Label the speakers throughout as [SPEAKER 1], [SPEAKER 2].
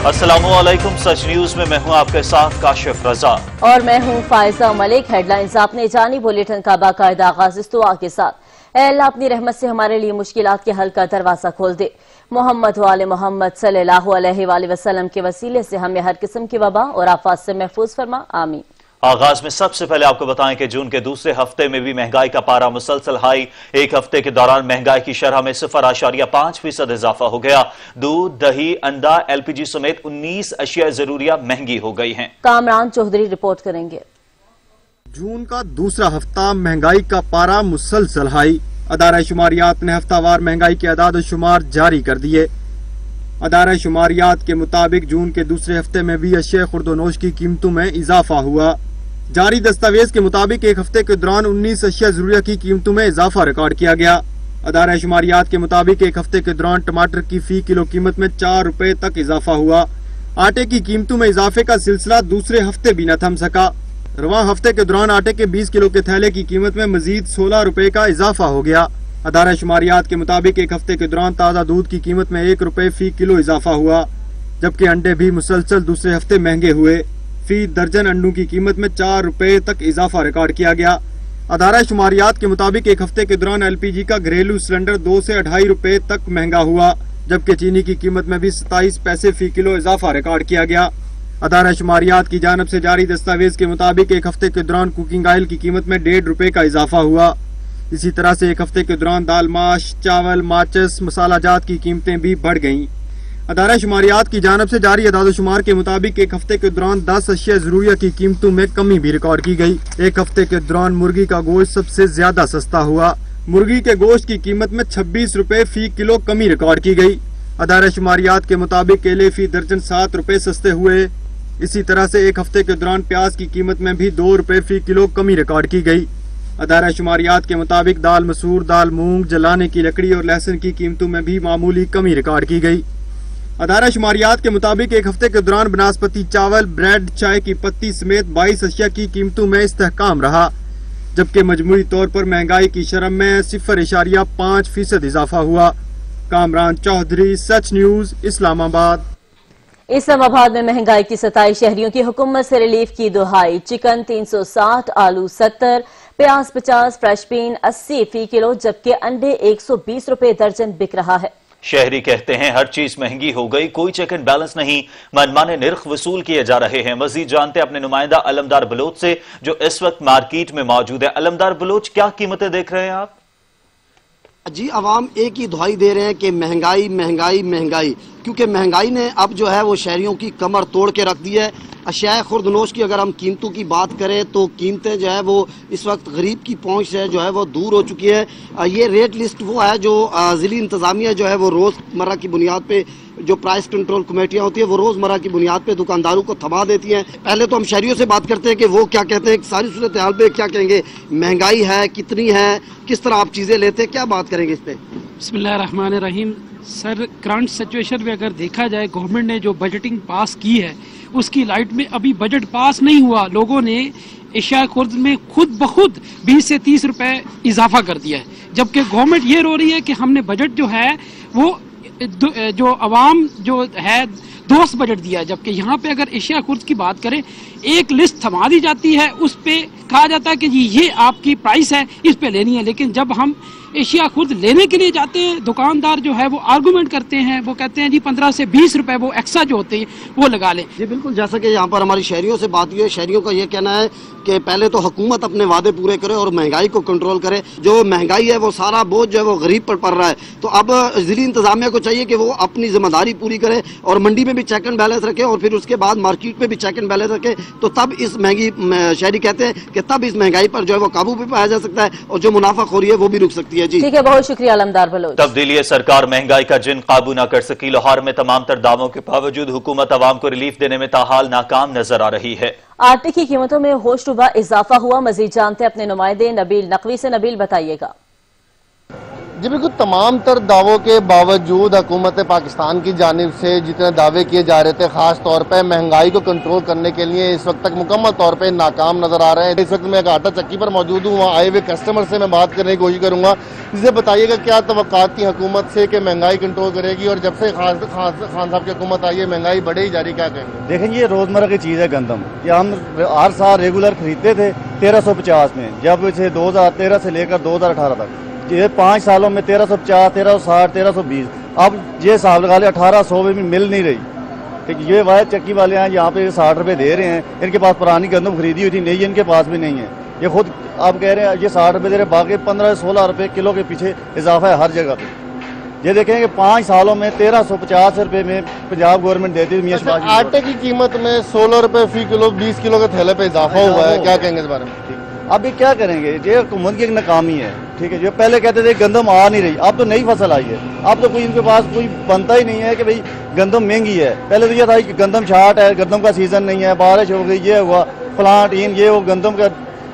[SPEAKER 1] अस्सलामुअलैकुम। सच न्यूज में मैं हूं आपके साथ काशिफ रजा
[SPEAKER 2] और मैं हूं फायजा मलिक। हेडलाइंस आपने जानी, बुलेटिन का बाकायदा आगाज इस दुआ के साथ। ऐ अल्लाह अपनी रहमत से हमारे लिए मुश्किलात के हल का दरवाजा खोल दे। मोहम्मद वाले मोहम्मद सल्लल्लाहु अलैहि वसल्लम के वसीले से हमें हर किस्म की वबा और आफात से महफूज फरमा, आमीन।
[SPEAKER 1] आगाज में सबसे पहले आपको बताएं कि जून के दूसरे हफ्ते में भी महंगाई का पारा मुसलसल हाई। एक हफ्ते के दौरान महंगाई की शरह में 0.5% इजाफा हो गया। दूध, दही, अंडा, LPG समेत 19 अशिया जरूरिया महंगी हो गई हैं।
[SPEAKER 2] कामरान चौधरी रिपोर्ट करेंगे।
[SPEAKER 3] जून का दूसरा हफ्ता महंगाई का पारा मुसलसल हाई। अदारा शुमारियात ने हफ्तावार महंगाई के अदाद शुमार जारी कर दिए। अदारा शुमारियात के मुताबिक जून के दूसरे हफ्ते में भी अशिया खुर्दोनोश की कीमतों में इजाफा हुआ। जारी दस्तावेज के मुताबिक एक हफ्ते के दौरान 19 अशिया जरूरिया की कीमतों में इजाफा रिकॉर्ड किया गया। अदारा शुमारियात के मुताबिक एक हफ्ते के दौरान टमाटर की फी किलो कीमत में 4 रुपए तक इजाफा हुआ। आटे की कीमतों में इजाफे का सिलसिला दूसरे हफ्ते भी न थम सका। रवां हफ्ते के दौरान आटे के 20 किलो के थैले की कीमत में मजीद 16 रुपए का इजाफा हो गया। अदारा शुमारियात के मुताबिक एक हफ्ते के दौरान ताज़ा दूध की कीमत में 1 रुपए फी किलो इजाफा हुआ, जबकि अंडे भी मुसलसल दूसरे हफ्ते महंगे हुए। फी दर्जन अंडों की कीमत में 4 रुपए तक इजाफा रिकॉर्ड किया गया। अदारा शुमारियात के मुताबिक एक हफ्ते के दौरान LPG का घरेलू सिलेंडर 2 से 2.5 रुपए तक महंगा हुआ, जबकि चीनी की कीमत में भी 27 पैसे फी किलो इजाफा रिकॉर्ड किया गया। अदारा शुमारियात की जानब से जारी दस्तावेज के मुताबिक एक हफ्ते के दौरान कुकिंग ऑयल की कीमत में 1.5 रुपए का इजाफा हुआ। इसी तरह से एक हफ्ते के दौरान दाल, माश, चावल, माचिस, मसाला जात की कीमतें भी बढ़ गईं। अदारा शुमारियात की जानब से जारी अदाद-ओ-शुमार के मुताबिक एक हफ्ते के दौरान 10 अशिया जरूरिया की कीमतों में कमी भी रिकॉर्ड की गई। एक हफ्ते के दौरान मुर्गी का गोश्त सबसे ज्यादा सस्ता हुआ। मुर्गी के गोश्त की कीमत में 26 रुपए फी किलो कमी रिकॉर्ड की गई। अदारा शुमारियात के मुताबिक केले फी दर्जन 7 रुपए सस्ते हुए। इसी तरह से एक हफ्ते के दौरान प्याज की कीमत में भी 2 रुपए फी किलो कमी रिकॉर्ड की गई। अदारा शुमारियात के मुताबिक दाल मसूर, दाल मूंग, जलाने की लकड़ी और लहसुन की कीमतों में भी मामूली कमी रिकॉर्ड की गई। अदारा शुमारियात के मुताबिक एक हफ्ते के दौरान बनास्पति चावल, ब्रेड, चाय की पत्ती समेत 22 अशिया की कीमतों में इस्तेहकाम रहा, जबकि मजमूई तौर पर महंगाई की शरह में 0.5% इजाफा हुआ। कामरान चौधरी, सच न्यूज, इस्लामाबाद।
[SPEAKER 2] इस्लामाबाद में महंगाई की सताई, शहरियों की हुकूमत से रिलीफ की दुहाई। चिकन 360, आलू 70, प्याज 50, फ्रेश बीन 80 फी किलो, जबकि अंडे 120 रुपए दर्जन बिक रहा है।
[SPEAKER 1] शहरी कहते हैं हर चीज महंगी हो गई, कोई चेक एंड बैलेंस नहीं, मनमाने निर्ख वसूल किए जा रहे हैं। मजीद जानते हैं अपने नुमाइंदा अलमदार बलोच से, जो इस वक्त मार्केट में मौजूद है। अलमदार बलोच, क्या कीमतें देख रहे हैं आप?
[SPEAKER 4] जी, अवाम एक ही दुहाई दे रहे हैं कि महंगाई महंगाई महंगाई, क्योंकि महंगाई ने अब जो है वो शहरियों की कमर तोड़ के रख दी है। अशिया खुर्दनोश की अगर हम कीमतों की बात करें तो कीमतें जो है वो इस वक्त गरीब की पहुंच से जो है वो दूर हो चुकी है। ये रेट लिस्ट वो है जो ज़िली इंतज़ामिया जो है वो रोज़मर्रा की बुनियाद पे, जो प्राइस कंट्रोल कमेटियाँ होती है वो रोज़मर्रा की बुनियाद पे दुकानदारों को थमा देती हैं। पहले तो हम शहरियों से बात करते हैं कि वो क्या कहते हैं, सारी सूरत हाल पे क्या कहेंगे, महंगाई है, कितनी है, किस तरह आप चीज़ें लेते हैं, क्या बात करेंगे इस पर?
[SPEAKER 5] बिस्मिल्लाहिर्रहमानिर्रहीम। सर, करंट सिचुएशन में अगर देखा जाए, गवर्नमेंट ने जो बजटिंग पास की है उसकी लाइट में अभी बजट पास नहीं हुआ। लोगों ने एशिया खुर्द में खुद ब खुद 20 से 30 रुपए इजाफा कर दिया है, जबकि गवर्नमेंट ये रो रही है कि हमने बजट जो है वो जो अवाम जो है दोस्त बजट दिया है। जबकि यहाँ पे अगर एशिया खुर्द की बात करें, एक लिस्ट थमा दी जाती है, उस पे कहा जाता है कि जी ये आपकी प्राइस है, इस पे लेनी है। लेकिन जब हम एशिया खुर्द लेने के लिए जाते हैं, दुकानदार जो है वो आर्गूमेंट करते हैं, वो कहते हैं जी 15 से 20 रुपए वो एक्स्ट्रा जो होते हैं वो लगा लें।
[SPEAKER 4] जी बिल्कुल, जैसा कि यहाँ पर हमारी शहरियों से बात हुई है, शहरियों का ये कहना है कि पहले तो हुकूमत अपने वादे पूरे करे और महंगाई को कंट्रोल करे। जो महंगाई है वो सारा बोझ जो है वो गरीब पर पड़ रहा है। तो अब ज़िली इंतजामिया को चाहिए कि वो अपनी जिम्मेदारी पूरी करे और मंडी में भी चेक एंड बैलेंस रखे और फिर उसके बाद मार्केट में भी चेक एंड बैलेंस रखे, तो तब इस महंगी, शहरी कहते हैं कि तब इस महंगाई पर जो है वो काबू भी पाया जा सकता है और जो मुनाफाखोरी है वो भी रुक सकती है। जी
[SPEAKER 2] ठीक है, बहुत शुक्रिया अलमदार बलोच।
[SPEAKER 1] तब्दीली सरकार महंगाई का जिन काबू न कर सकी। लाहौर में तमाम तर दावों के बावजूद हुकूमत अवाम को रिलीफ देने में ताहाल नाकाम नजर आ रही है।
[SPEAKER 2] आटे की कीमतों में होशरुबा इजाफा हुआ। मजीद जानते हैं अपने नुमाइंदे नबील नकवी से। नबील, बताइएगा।
[SPEAKER 6] जी बिल्कुल, तमाम तर दावों के बावजूद हुकूमत पाकिस्तान की जानिब से जितने दावे किए जा रहे थे, खास तौर पे महंगाई को कंट्रोल करने के लिए, इस वक्त तक मुकम्मल तौर पे नाकाम नजर आ रहे हैं। इस वक्त मैं एक आटा चक्की पर मौजूद हूँ, वहाँ आए हुए कस्टमर से मैं बात करने की कोशिश करूँगा। जिसे बताइएगा क्या तवक्कात थी हुकूमत से कि महंगाई कंट्रोल करेगी, और जब से खान साहब की हुकूमत आई है महंगाई बढ़े ही जा रही, क्या कहेंगे?
[SPEAKER 7] देखें, ये रोज़मर्रा की चीज़ है गंदम, ये हम हर साल रेगुलर खरीदते थे 1350 में, जब इसे 2013 से लेकर 2018 तक, ये 5 सालों में 1350, 1360, 1320, अब ये हिसाब लगा ले 1800 में भी मिल नहीं रही। ठीक, ये वायद चक्की वाले हैं यहाँ पे 60 रुपये दे रहे हैं, इनके पास पुरानी गंदम खरीदी हुई थी, नहीं, इनके पास भी नहीं है। ये खुद आप कह रहे हैं ये 60 रुपये दे रहे हैं, बाकी 15-16 रुपये किलो के पीछे इजाफा है हर जगह पे। ये देखें कि 5 सालों में 1350 रुपये में पंजाब गवर्नमेंट देती है।
[SPEAKER 6] अच्छा, आटे की कीमत में 16 रुपये फी किलो 20 किलो के थैले पे इजाफा हुआ है, क्या कहेंगे इस बारे में?
[SPEAKER 7] अब ये क्या करेंगे, ये हुकूमत की एक नाकामी है। ठीक है, जो पहले कहते थे गंदम आ नहीं रही, अब तो नई फसल आई है, अब तो कोई इनके पास कोई बनता ही नहीं है कि भाई गंदम महंगी है। पहले तो ये था कि गंदम छाट है, गंदम का सीजन नहीं है, बारिश हो गई, ये हुआ प्लांट इन, ये वो गंदम का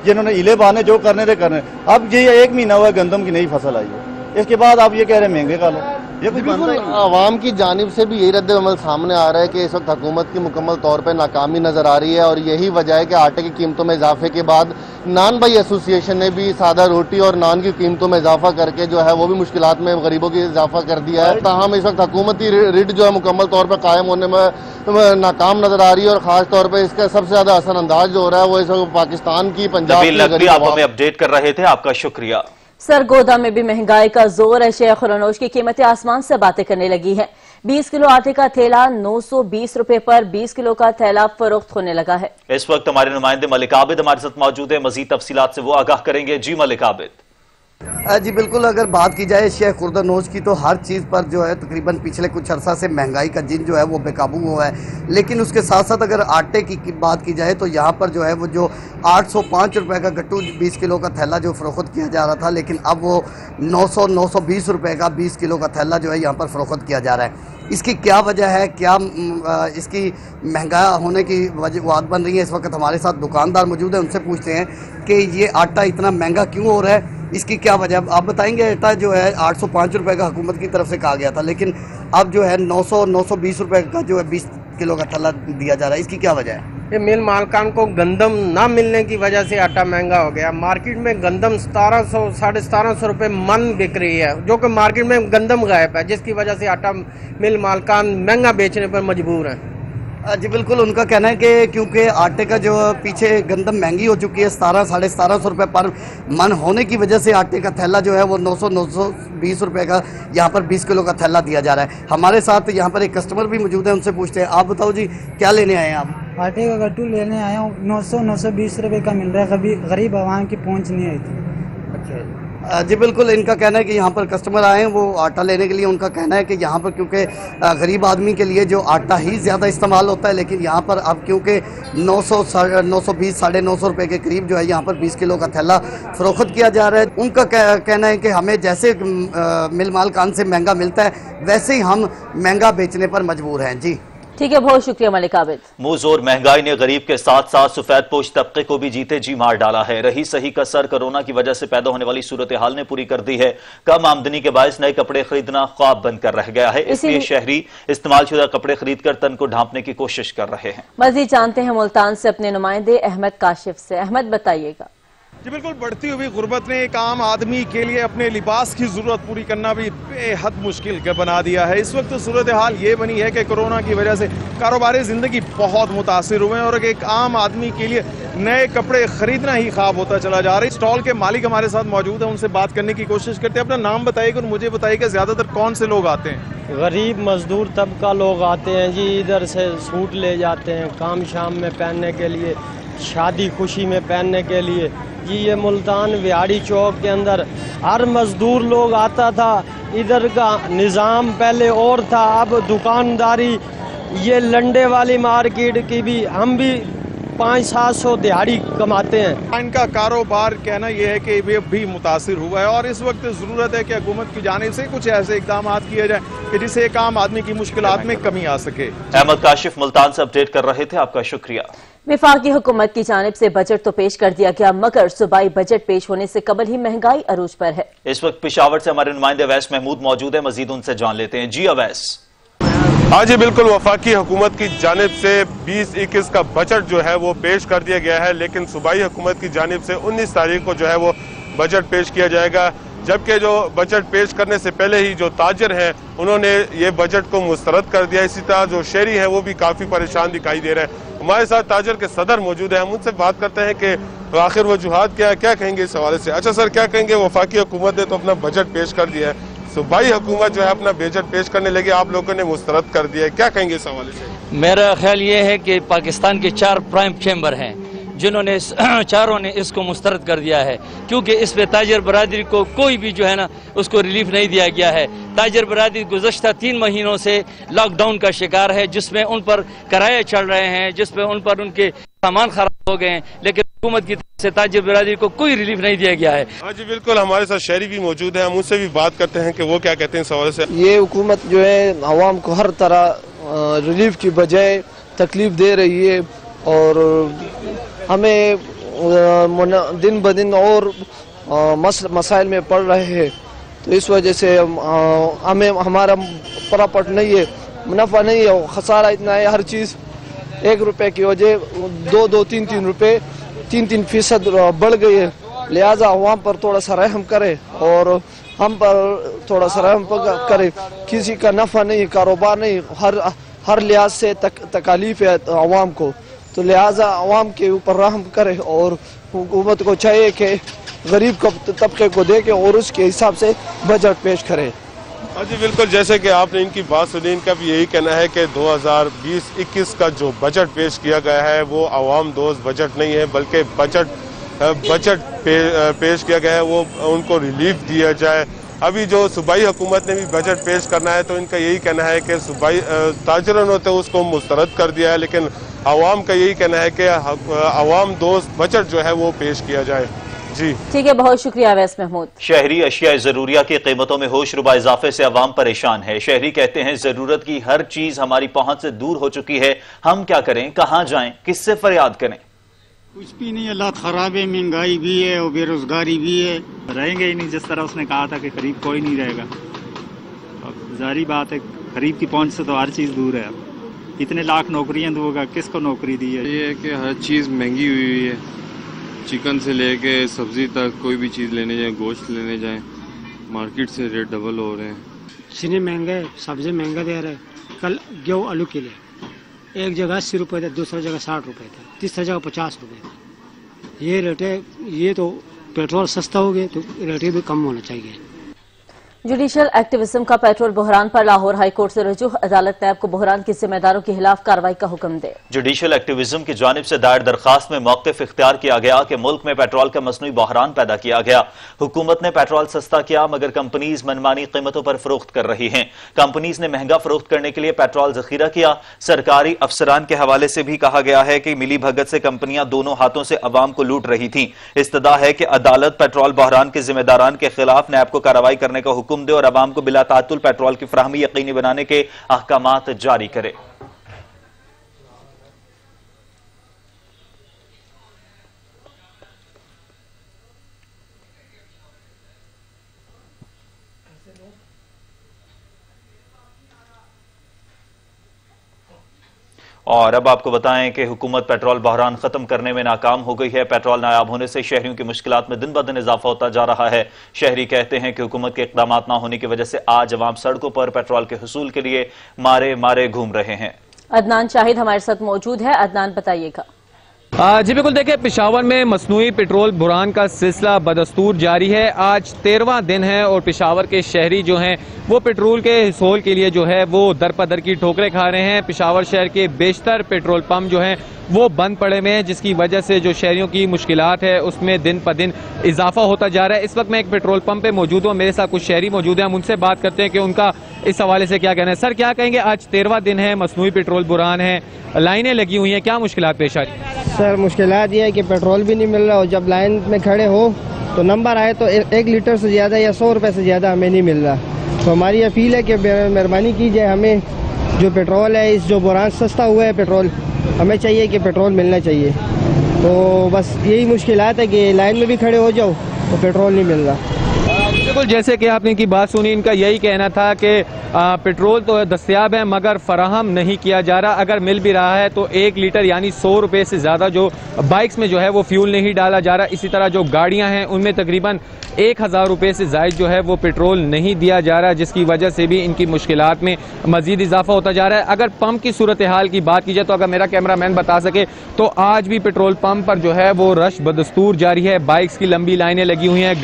[SPEAKER 7] जिन्होंने इले बाने जो करने थे करने। अब ये 1 महीना हुआ गंदम की नई फसल आई है, इसके बाद आप ये कह रहे हैं महंगे का लो, ये कुछ बनता ही नहीं।
[SPEAKER 6] आवाम की जानिब से भी यही रद्द अमल सामने आ रहा है कि इस वक्त हुकूमत की मुकम्मल तौर पर नाकामी नजर आ रही है, और यही वजह है कि आटे की कीमतों में इजाफे के बाद नान भाई एसोसिएशन ने भी सादा रोटी और नान की कीमतों में इजाफा करके जो है वो भी मुश्किलात में गरीबों की इजाफा कर दिया है। ताहम इस वक्त हुकूमती रिट जो है मुकम्मल तौर पर कायम होने में नाकाम नजर आ रही है, और खास तौर पर इसका सबसे ज्यादा असरअंदाज जो हो रहा है वो इस वक्त पाकिस्तान की पंजाब की।
[SPEAKER 1] आप हमें अपडेट कर रहे थे, आपका शुक्रिया।
[SPEAKER 2] सरगोदा में भी महंगाई का जोर है। शेख खुर्रनोश की कीमतें आसमान से बातें करने लगी हैं। 20 किलो आटे का थैला 920 रुपए पर 20 किलो का थैला फरोख्त होने लगा है।
[SPEAKER 1] इस वक्त हमारे नुमाइंदे मलिक आबिद हमारे साथ मौजूद है, मजीद तफसीलात से वो आगाह करेंगे। जी मलिक आबिद।
[SPEAKER 4] जी बिल्कुल, अगर बात की जाए शेख खुर्रनोश की तो हर चीज़ पर जो है तकरीबन पिछले कुछ अर्सा से महंगाई का जिन जो है वो बेकाबू हुआ है। लेकिन उसके साथ साथ अगर आटे की बात की जाए तो यहाँ पर जो है वो जो 805 रुपये का गट्टू 20 किलो का थैला जो फरोख्त किया जा रहा था, लेकिन अब वो 920 रुपये का 20 किलो का थैला जो है यहाँ पर फरोख्त किया जा रहा है। इसकी क्या वजह है, क्या इसकी महंगा होने की वजह बात बन रही है? इस वक्त हमारे साथ दुकानदार मौजूद है, उनसे पूछते हैं कि ये आटा इतना महंगा क्यों हो रहा है, इसकी क्या वजह? आप बताएंगे। आटा जो है 805 रुपये का हुकूमत की तरफ से कहा गया था, लेकिन अब जो है 920 रुपये का जो है 20 किलो का थैला दिया जा रहा है, इसकी क्या वजह है?
[SPEAKER 8] ये मिल मालकान को गंदम ना मिलने की वजह से आटा महंगा हो गया। मार्केट में गंदम 1700 साढ़े 1700 रुपये मन बिक रही है, जो कि मार्केट में गंदम गायब है, जिसकी वजह से आटा मिल मालकान महंगा बेचने पर मजबूर हैं।
[SPEAKER 4] जी बिल्कुल, उनका कहना है कि क्योंकि आटे का जो पीछे गंदम महंगी हो चुकी है, 17 साढ़े 1700 रुपये पर मन होने की वजह से आटे का थैला जो है वो 920 रुपये का यहाँ पर 20 किलो का थैला दिया जा रहा है। हमारे साथ यहाँ पर एक कस्टमर भी मौजूद है, उनसे पूछते हैं। आप बताओ जी, क्या लेने आए हैं आप?
[SPEAKER 9] आटे का गट्टू लेने आया हूँ, 920 रुपये का मिल रहा है, कभी गरीब आवाम की पहुँच नहीं आई थी।
[SPEAKER 4] जी बिल्कुल, इनका कहना है कि यहाँ पर कस्टमर आए हैं वो आटा लेने के लिए। उनका कहना है कि यहाँ पर क्योंकि गरीब आदमी के लिए जो आटा ही ज़्यादा इस्तेमाल होता है, लेकिन यहाँ पर अब क्योंकि 920 साढ़े 900 रुपये के करीब जो है यहाँ पर 20 किलो का थैला फरोख्त किया जा रहा है। उनका कहना है कि हमें जैसे मिल मालकान से महंगा मिलता है वैसे ही हम महंगा बेचने पर मजबूर हैं। जी
[SPEAKER 2] ठीक है, बहुत शुक्रिया मलिक आबिद।
[SPEAKER 1] मुंहजोर महंगाई ने गरीब के साथ साथ सफेद पोश तबके को भी जीते जी मार डाला है। रही सही का सर कोरोना की वजह से पैदा होने वाली सूरत हाल ने पूरी कर दी है। कम आमदनी के बायस नए कपड़े खरीदना ख्वाब बनकर रह गया है, इसलिए शहरी इस्तेमालशुदा कपड़े खरीद कर तन को ढांपने की कोशिश कर रहे हैं। मजीद जानते हैं मुल्तान से अपने नुमाइंदे अहमद काशिफ से। अहमद, बताइएगा।
[SPEAKER 10] जी बिल्कुल, बढ़ती हुई गुर्बत ने एक आम आदमी के लिए अपने लिबास की ज़रूरत पूरी करना भी बेहद मुश्किल बना दिया है। इस वक्त सूरत हाल ये बनी है कि कोरोना की वजह से कारोबारी ज़िंदगी बहुत मुतासिर हुए हैं और एक आम आदमी के लिए नए कपड़े खरीदना ही ख्वाब होता चला जा रहा है। स्टॉल के मालिक हमारे साथ मौजूद हैं, उनसे बात करने की कोशिश करते हैं। अपना नाम बताइएगा और मुझे बताइएगा ज़्यादातर कौन से लोग आते हैं?
[SPEAKER 8] गरीब मजदूर तबका लोग आते हैं जी, इधर से सूट ले जाते हैं काम शाम में पहनने के लिए, शादी खुशी में पहनने के लिए जी। ये मुल्तान विहाड़ी चौक के अंदर हर मजदूर लोग आता था। इधर का निज़ाम पहले और था, अब दुकानदारी ये लंडे वाली मार्केट की भी हम भी 500-700 दिहाड़ी कमाते हैं।
[SPEAKER 10] इनका कारोबार कहना यह है कि वे भी मुतासिर हुआ है और इस वक्त ज़रूरत है कि हुकूमत की जानिब से कुछ ऐसे इकदाम किए जाए कि जिससे एक आम आदमी की मुश्किलात में कमी आ सके।
[SPEAKER 1] अहमद काशिफ मुल्तान से अपडेट कर रहे थे, आपका शुक्रिया।
[SPEAKER 2] वफाकी हुकूमत की जानिब से बजट तो पेश कर दिया गया, मगर सूबाई बजट पेश होने से कबल ही महंगाई अरूज पर है।
[SPEAKER 1] इस वक्त पेशावर से हमारे नुमाइंदे अवैस महमूद मौजूद है, मजीद उनसे जान लेते हैं। जी अवैस।
[SPEAKER 11] हाँ जी बिल्कुल, वफाकी हुकूमत की जानिब से 20-21 का बजट जो है वो पेश कर दिया गया है, लेकिन सूबाई हुकूमत की जानिब से 19 तारीख को जो है वो बजट पेश किया जाएगा। जबकि जो बजट पेश करने से पहले ही जो ताजर हैं उन्होंने ये बजट को मुस्तरद कर दिया। इसी तरह जो शहरी हैं वो भी काफ़ी परेशान दिखाई दे रहे हैं। हमारे साथ ताजर के सदर मौजूद हैं, हम उनसे बात करते हैं कि आखिर वजूहात क्या कहेंगे इस हवाले से। अच्छा सर, क्या कहेंगे, वफाकी हुकूमत ने तो अपना बजट पेश कर दिया है, सूबाई हुकूमत जो है अपना बजट पेश करने लगी, आप लोगों ने मुस्तरद कर दिया है, क्या कहेंगे इस हवाले से?
[SPEAKER 12] मेरा ख्याल ये है कि पाकिस्तान के 4 प्राइम चैम्बर हैं जिन्होंने चारों ने इसको मुस्तरद कर दिया है, क्योंकि इस पे ताजर बरादरी को कोई भी जो है ना उसको रिलीफ नहीं दिया गया है। ताजर बरादरी गुज़श्ता 3 महीनों से लॉकडाउन का शिकार है, जिसमें उन पर किराए चढ़ रहे हैं, जिसमें उन पर उनके सामान खराब हो गए हैं, लेकिन हुकूमत की तरफ से ताजर बरादरी को कोई रिलीफ नहीं दिया गया है।
[SPEAKER 11] हाँ जी बिल्कुल, हमारे साथ शहरी भी मौजूद है, हम उनसे भी बात करते हैं कि वो क्या कहते हैं इस हवाले से।
[SPEAKER 13] ये हुकूमत जो है अवाम को हर तरह रिलीफ की बजाय तकलीफ दे रही है और हमें दिन ब दिन और मसाइल में पड़ रहे हैं, तो इस वजह से हमें हमारा प्रॉफिट नहीं है, मुनाफा नहीं है, खसारा इतना है। हर चीज़ 1 रुपए की वजह 2-2, 3-3 रुपए 3-3% बढ़ गई है। लिहाजा अवाम पर थोड़ा सा रहम करे और हम पर थोड़ा सा रहम करे। किसी का नफ़ा नहीं, कारोबार नहीं, हर लिहाज से तकालीफ है अवाम को, तो लिहाजा अवाम के ऊपर रहम करे और हुकूमत को चाहिए कि गरीब तबके को देखे और उसके हिसाब से बजट पेश करे।
[SPEAKER 11] हाँ जी बिल्कुल, जैसे कि आपने इनकी बात सुनी, इनका भी यही कहना है कि 2020-21 का जो बजट पेश किया गया है वो आवाम दोस्त बजट नहीं है, बल्कि बजट पेश किया गया है वो उनको रिलीफ दिया जाए। अभी जो सूबाई हुकूमत ने भी बजट पेश करना है, तो इनका यही कहना है कि सूबाई ताजरों ने तो उसको मुस्तरद कर दिया है, लेकिन आवाम का यही कहना है कि आवाम दोस्त बजट जो है वो पेश किया जाए। जी
[SPEAKER 2] ठीक है, बहुत शुक्रिया अवैस महमूद।
[SPEAKER 1] शहरी अशिया जरूरिया की कीमतों में होशरुबा इजाफे से अवाम परेशान है। शहरी कहते हैं जरूरत की हर चीज हमारी पहुंच से दूर हो चुकी है, हम क्या करें, कहां जाएं, किससे फरियाद करें?
[SPEAKER 14] कुछ भी नहीं, हालात खराब है, महंगाई भी है और बेरोजगारी भी है। रहेंगे ही नहीं, जिस तरह उसने कहा था कि करीब कोई नहीं रहेगा। अब जारी बात है, करीब की पहुंच से तो हर चीज दूर है। इतने लाख नौकरियां दूंगा, किसको नौकरी दी है?
[SPEAKER 15] ये है कि हर चीज़ महंगी हुई है, चिकन से लेके सब्जी तक, कोई भी चीज़ लेने जाए, गोश्त लेने जाए, मार्केट से रेट डबल हो रहे हैं।
[SPEAKER 16] चीनी महंगे, सब्जी महंगा दे रहे। कल गेहूँ आलू के लिए एक जगह 80 रुपये थे, दूसरी जगह 60 रुपये थे, तीसरी जगह 50 रुपये थे। ये रेट है, ये तो पेट्रोल सस्ता हो गया तो रेट भी कम होना चाहिए।
[SPEAKER 2] जुडिशल एक्टिविज्म का पेट्रोल बहरान पर लाहौर हाई कोर्ट से रुजू, अदालत नैब को बहरान के जिम्मेदारों के खिलाफ कार्रवाई का हुक्म दे।
[SPEAKER 1] जुडिशल एक्टिविज्म की जानिब से दायर दरखास्त में मौक़िफ़ इख्तियार किया गया कि मुल्क में पेट्रोल का मसनूई बहरान पैदा किया गया। हुकूमत ने पेट्रोल सस्ता किया, मगर कंपनीज मनमानी कीमतों पर फरोख्त कर रही हैं। कंपनीज ने महंगा फरोख्त करने के लिए पेट्रोल जखीरा किया। सरकारी अफसरान के हवाले से भी कहा गया है कि मिली भगत से कंपनियां दोनों हाथों से अवाम को लूट रही थी। इस्तदा है कि अदालत पेट्रोल बहरान के जिम्मेदारान के खिलाफ नैब को कार्रवाई करने का हुक्म दे और अवाम को बिला तातुल पेट्रोल की फराहमी यकीनी बनाने के अहकामात जारी करे। और अब आपको बताएं कि हुकूमत पेट्रोल बहरान खत्म करने में नाकाम हो गई है। पेट्रोल नायाब होने से शहरियों की मुश्किलात में दिन ब दिन इजाफा होता जा रहा है। शहरी कहते हैं कि हुकूमत के इक़दाम ना होने की वजह से आज अवाम सड़कों पर पेट्रोल के हुसूल के लिए मारे मारे घूम रहे हैं।
[SPEAKER 2] अदनान शाहिद हमारे साथ मौजूद है। अदनान, बताइएगा।
[SPEAKER 17] जी बिल्कुल, देखिए पेशावर में मसनूई पेट्रोल बुरान का सिलसिला बदस्तूर जारी है। आज 13वां दिन है और पेशावर के शहरी जो हैं वो पेट्रोल के हिसोल के लिए जो है वो दर पदर की ठोकरें खा रहे हैं। पेशावर शहर के बेशतर पेट्रोल पंप जो हैं वो बंद पड़े हुए हैं, जिसकी वजह से जो शहरियों की मुश्किलात है उसमें दिन प दिन इजाफा होता जा रहा है। इस वक्त मैं एक पेट्रोल पंप पे मौजूद हूँ, मेरे साथ कुछ शहरी मौजूद हैं, हम उनसे बात करते हैं कि उनका इस हवाले से क्या कहना है। सर, क्या कहेंगे, आज 13वां दिन है, मसनूई पेट्रोल बुरान है, लाइनें लगी हुई हैं, क्या मुश्किलात पेश आ रही है?
[SPEAKER 18] सर, मुश्किलात ये है कि पेट्रोल भी नहीं मिल रहा और जब लाइन में खड़े हो तो नंबर आए तो 1 लीटर से ज़्यादा या 100 रुपये से ज़्यादा हमें नहीं मिल रहा। तो हमारी अपील है कि मेहरबानी कीजिए, हमें जो पेट्रोल है, इस जो बुरान सस्ता हुआ है पेट्रोल, हमें चाहिए कि पेट्रोल मिलना चाहिए। तो बस यही मुश्किलात है कि लाइन में भी खड़े हो जाओ तो पेट्रोल नहीं मिल रहा।
[SPEAKER 17] बिल्कुल, जैसे कि आपने इनकी बात सुनी, इनका यही कहना था कि पेट्रोल तो दस्तयाब है मगर फराहम नहीं किया जा रहा। अगर मिल भी रहा है तो 1 लीटर यानी 100 रुपये से ज़्यादा जो बाइक्स में जो है वो फ्यूल नहीं डाला जा रहा। इसी तरह जो गाड़ियां हैं उनमें तकरीबन 1000 रुपये से ज़ायद जो है वो पेट्रोल नहीं दिया जा रहा, जिसकी वजह से भी इनकी मुश्किलात में मज़ीद इजाफा होता जा रहा है। अगर पंप की सूरत हाल की बात की जाए तो अगर मेरा कैमरा मैन बता सके तो आज भी पेट्रोल पंप पर जो है वो रश बदस्तूर जारी है। बाइक्स की लंबी लाइनें लगी हुई हैं,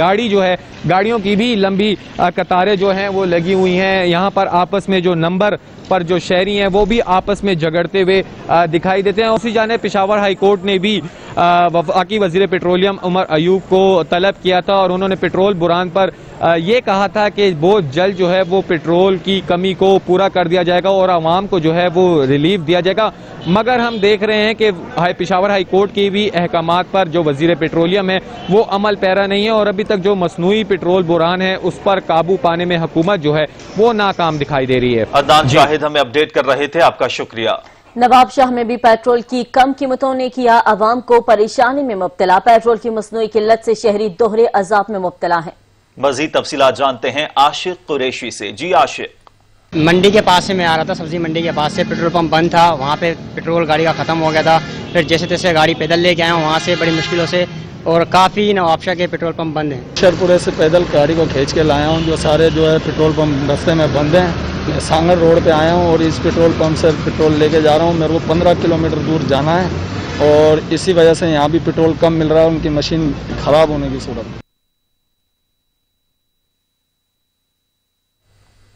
[SPEAKER 17] गाड़ियों की भी लंबी कतारें जो हैं वो लगी हुई हैं। यहाँ पर आपस में जो नंबर पर जो शहरी हैं वो भी आपस में झगड़ते हुए दिखाई देते हैं। उसी जाने पेशावर हाई कोर्ट ने भी वफाकी वजीर पेट्रोलियम उमर अयूब को तलब किया था और उन्होंने पेट्रोल बुरान पर ये कहा था कि बहुत जल्द जो है वो पेट्रोल की कमी को पूरा कर दिया जाएगा और आवाम को जो है वो रिलीफ दिया जाएगा। मगर हम देख रहे हैं कि पेशावर हाई कोर्ट की भी अहकामात पर जो वजीर पेट्रोलियम है वो अमल पैरा नहीं है और अभी तक जो मसनूई पेट्रोल बुरान है उस पर काबू पाने में हुकूमत जो है वो नाकाम दिखाई दे रही है।
[SPEAKER 1] अदनान शाहिद हमें अपडेट कर रहे थे, आपका शुक्रिया।
[SPEAKER 2] नवाब शाह में भी पेट्रोल की कम कीमतों ने किया आवाम को परेशानी में मुब्तला। पेट्रोल की मसनूई किल्लत से शहरी दोहरे अजाब में मुब्तला है।
[SPEAKER 1] मजीद तफसीलात जानते हैं आशिक कुरैशी से। जी आशिक।
[SPEAKER 19] मंडी के पास से मैं आ रहा था, सब्जी मंडी के पास से पेट्रोल पंप बंद था, वहाँ पे पेट्रोल गाड़ी का ख़त्म हो गया था। फिर जैसे तैसे गाड़ी पैदल लेके आया हूँ वहाँ से बड़ी मुश्किलों से, और काफ़ी नवाबशाह के पेट्रोल पंप बंद हैं।
[SPEAKER 20] शेरपुरे से पैदल गाड़ी को खींच के लाया हूँ, जो सारे जो है पेट्रोल पंप रास्ते में बंद हैं। सांगर रोड पे आया हूँ और इस पेट्रोल पंप से पेट्रोल लेके जा रहा हूँ। मेरे को 15 किलोमीटर दूर जाना है और इसी वजह से यहाँ भी पेट्रोल कम मिल रहा है, उनकी मशीन ख़राब होने की सूरत।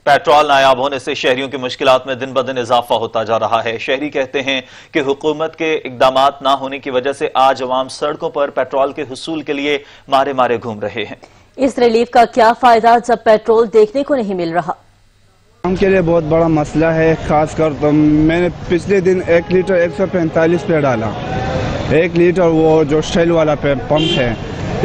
[SPEAKER 1] पेट्रोल नायाब होने से शहरियों की मुश्किलात में दिन ब दिन इजाफा होता जा रहा है। शहरी कहते हैं कि हुकूमत के इकदामात ना होने की वजह से आज अवाम सड़कों पर पेट्रोल के हुसूल के लिए मारे मारे घूम रहे हैं। इस रिलीफ का क्या फायदा जब पेट्रोल देखने को नहीं मिल रहा।
[SPEAKER 21] उनके लिए बहुत बड़ा मसला है, खासकर तो मैंने पिछले दिन 1 लीटर 145 पे डाला। 1 लीटर वो जो शेल वाला पंप है,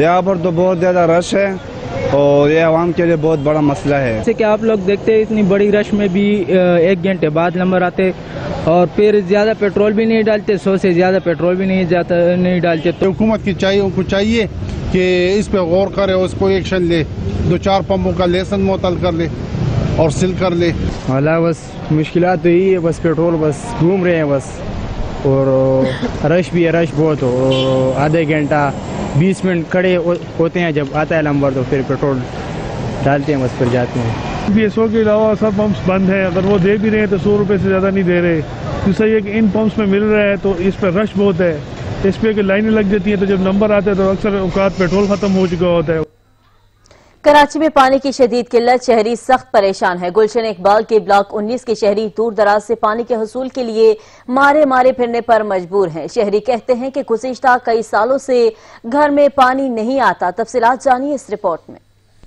[SPEAKER 21] यहाँ पर तो बहुत ज़्यादा रश है और ये आवाम के लिए बहुत बड़ा मसला है।
[SPEAKER 22] जैसे कि आप लोग देखते हैं इतनी बड़ी रश में भी 1 घंटे बाद नंबर आते और फिर ज़्यादा पेट्रोल भी नहीं डालते, 100 से ज़्यादा पेट्रोल भी नहीं डालते। तो
[SPEAKER 23] हुकूमत की चाहिए कि इस पे गौर करे, उसको एक्शन ले, 2-4 पंपों का लेसन मुअत्तल कर ले और सील कर ले।
[SPEAKER 22] हालांकि बस मुश्किलात तो यही है, बस पेट्रोल बस घूम रहे हैं बस, और रश भी है, रश बहुत हो। आधे घंटा 20 मिनट खड़े होते हैं, जब आता है नंबर तो फिर पेट्रोल डालते हैं, बस फिर जाते हैं।
[SPEAKER 24] BSO के अलावा सब पंप्स बंद हैं, अगर वो दे भी रहे हैं तो 100 रुपये से ज़्यादा नहीं दे रहे। दूसरा ये कि इन पंप्स में मिल रहा है तो इस पर रश बहुत है, इस पर लाइनें लग जाती हैं, तो जब नंबर आता है तो अक्सर औकात पेट्रोल ख़त्म हो चुका होता है।
[SPEAKER 2] कराची में पानी की शदीद किल्लत, शहरी सख्त परेशान है। गुलशन इकबाल के ब्लॉक 19 के शहरी दूर दराज से पानी के हसूल के लिए मारे मारे फिरने पर मजबूर हैं। शहरी कहते हैं कि गुज़िश्ता कई सालों से घर में पानी नहीं आता। तफसीलात जानिए इस रिपोर्ट में।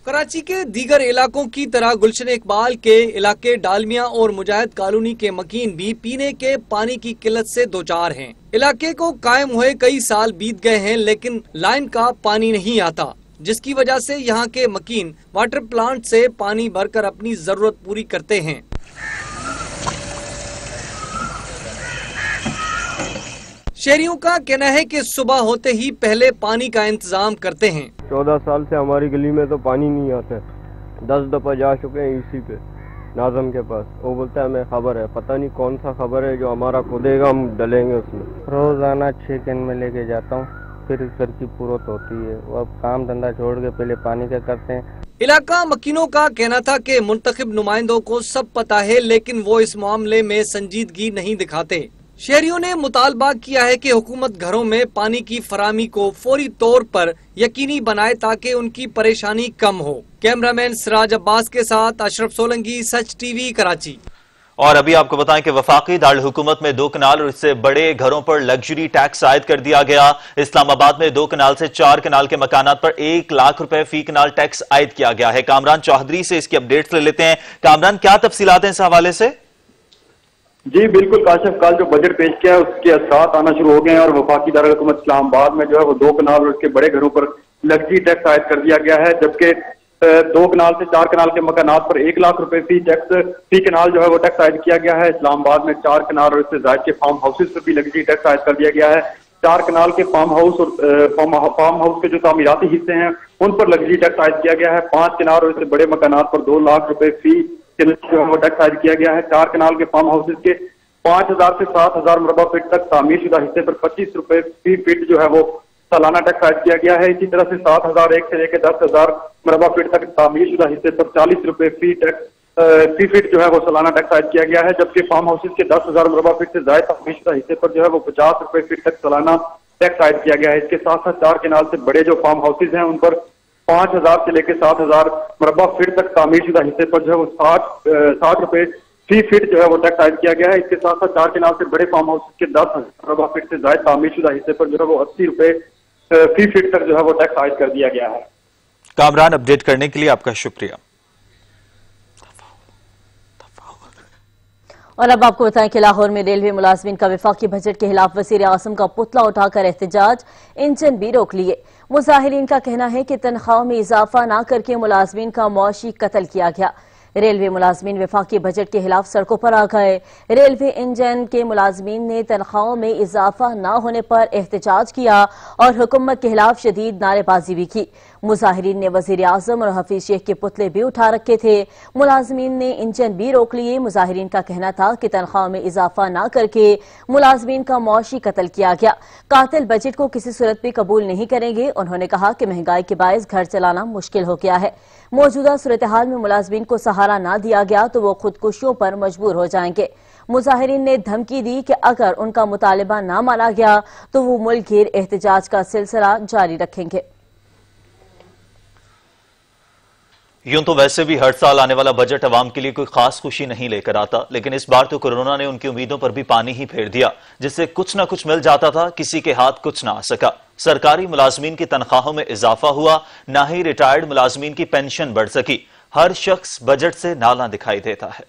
[SPEAKER 25] कराची के दीगर इलाकों की तरह गुलशन इकबाल के इलाके डालमिया और मुजाहिद कॉलोनी के मकीन भी पीने के पानी की किल्लत से दो चार हैं। इलाके को कायम हुए कई साल बीत गए हैं लेकिन लाइन का पानी नहीं आता, जिसकी वजह से यहाँ के मकीन वाटर प्लांट से पानी भरकर अपनी जरूरत पूरी करते हैं। शहरियों का कहना है कि सुबह होते ही पहले पानी का इंतजाम करते हैं।
[SPEAKER 26] 14 साल से हमारी गली में तो पानी नहीं आता। 10 दफा जा चुके हैं इसी पे नाजम के पास, वो बोलता है हमें खबर है, पता नहीं कौन सा खबर है जो हमारा खुदेगा, हम डलेंगे उसमें।
[SPEAKER 27] रोजाना 6 कैन में लेके जाता हूँ, फिर घर की पूरत होती है। वो अब काम धंधा छोड़ के पहले पानी का करते हैं।
[SPEAKER 25] इलाका मकीनों का कहना था कि मुंतखब नुमाइंदों को सब पता है लेकिन वो इस मामले में संजीदगी नहीं दिखाते। शहरियों ने मुतालबा किया है कि हुकूमत घरों में पानी की फराहमी को फौरी तौर पर यकीनी बनाए ताकि उनकी परेशानी कम हो। कैमरामैन सिराज अब्बास के साथ अशरफ सोलंकी, सच टीवी, कराची।
[SPEAKER 1] और अभी आपको बताएं कि वफाकी दारुल हुकूमत में 2 कनाल और इससे बड़े घरों पर लग्जरी टैक्स आयद कर दिया गया। इस्लामाबाद में 2 कनाल से 4 कनाल के मकानात पर 1 लाख रुपए फी कनाल टैक्स आयद किया गया है। कामरान चौधरी से इसकी अपडेट्स ले लेते हैं। कामरान, क्या तफसीलात हैं इस हवाले से?
[SPEAKER 28] जी बिल्कुल काशिफ, कल जो बजट पेश किया है उसके असरात आना शुरू हो गए हैं और वफाकी दारुल हुकूमत इस्लामाबाद में जो है वो 2 कनाल और उसके बड़े घरों पर लग्जरी टैक्स आयद कर दिया गया है, जबकि 2 कनाल से 4 कनाल के मकानात पर 1 लाख रुपए फी कनाल जो है वो टैक्स आयद किया गया है। इस्लामाबाद में 4 कनाल और इससे ज्यादा के फार्म हाउसेज पर भी लग्जरी टैक्स आयद कर दिया गया है। 4 कनाल के फार्म हाउस और फार्म हाउस के जो तामीराती हिस्से हैं उन पर लग्जरी टैक्स आयद किया गया है। 5 कनाल और इससे बड़े मकानात पर 2 लाख रुपए फी जो है वो टैक्स आयद किया गया है। 4 कनाल के फार्म हाउसेज के 5000 से 7000 मुरबा फीट तक तामीरशुदा हिस्से पर 25 रुपए फी फीट जो है वो सालाना टैक्स आयद किया गया है। इसी तरह से 7001 से लेकर 10,000 मुरबा फीट तक तामीरशुदा हिस्से पर 40 रुपए फी फीट जो है वो सालाना टैक्स आयद किया गया है। जबकि फार्म हाउसेज के 10,000 मुरबा फीट से ज्यादा तामीरशुदा हिस्से पर जो है वो 50 रुपए फीट तक सालाना टैक्स आयद किया गया है। इसके साथ साथ 4 कनाल से बड़े जो फार्म हाउसेज हैं उन पर 5000 से लेकर 7000 मुरबा फीट तक तामीरशुदा हिस्से पर जो है वो 60 रुपए फी फीट जो है वो टैक्स आयद किया गया है। इसके साथ साथ 4 कनाल से बड़े फार्म हाउसेज के 10,000 मुरबा फीट से ज्यादा तामीरशुदा हिस्से पर जो है वो 80 रुपए फी फीट तक जो है वो टैक्स आयद कर दिया गया है।
[SPEAKER 1] कामरान, अपडेट करने के लिए आपका शुक्रिया।
[SPEAKER 2] और अब आपको बताएं कि लाहौर में रेलवे मुलाजमीन का वफाकी बजट के खिलाफ वजीर आजम का पुतला उठाकर एहतजाज, इंजन भी रोक लिए। मुजाहिरीन का कहना है कि तनख्वाहों में इजाफा न करके मुलाजमीन का मुआशी कत्ल किया गया। रेलवे मुलाजमीन वफाकी बजट के खिलाफ सड़कों पर आ गए। रेलवे इंजन के मुलाजमीन ने तनख्वाहों में इजाफा न होने पर एहतजाज किया और हुकूमत के खिलाफ शदीद नारेबाजी भी की। मुजाहिरीन ने वजीर आजम और हफीज शेख के पुतले भी उठा रखे थे। मुलाजमीन ने इंजन भी रोक लिए। मुजाहिरीन का कहना था कि तनख्वाह में इजाफा न करके मुलाजमीन का मुआशी कत्ल किया गया। कातिल बजट को किसी सूरत भी कबूल नहीं करेंगे। उन्होंने कहा कि महंगाई के बायस घर चलाना मुश्किल हो गया है। मौजूदा सूरत हाल में मुलाजमीन को सहारा न दिया गया तो वो खुदकुशियों पर मजबूर हो जाएंगे। मुजाहिरीन ने धमकी दी कि अगर उनका मुतालिबा न माना गया तो वो मुल्क घेर एहतजाज का सिलसिला जारी रखेंगे।
[SPEAKER 1] यूं तो वैसे भी हर साल आने वाला बजट अवाम के लिए कोई खास खुशी नहीं लेकर आता, लेकिन इस बार तो कोरोना ने उनकी उम्मीदों पर भी पानी ही फेर दिया। जिससे कुछ ना कुछ मिल जाता था, किसी के हाथ कुछ ना आ सका। सरकारी मुलाजमीन की तनख्वाहों में इजाफा हुआ, ना ही रिटायर्ड मुलाजमीन की पेंशन बढ़ सकी। हर शख्स बजट से नाला दिखाई देता है।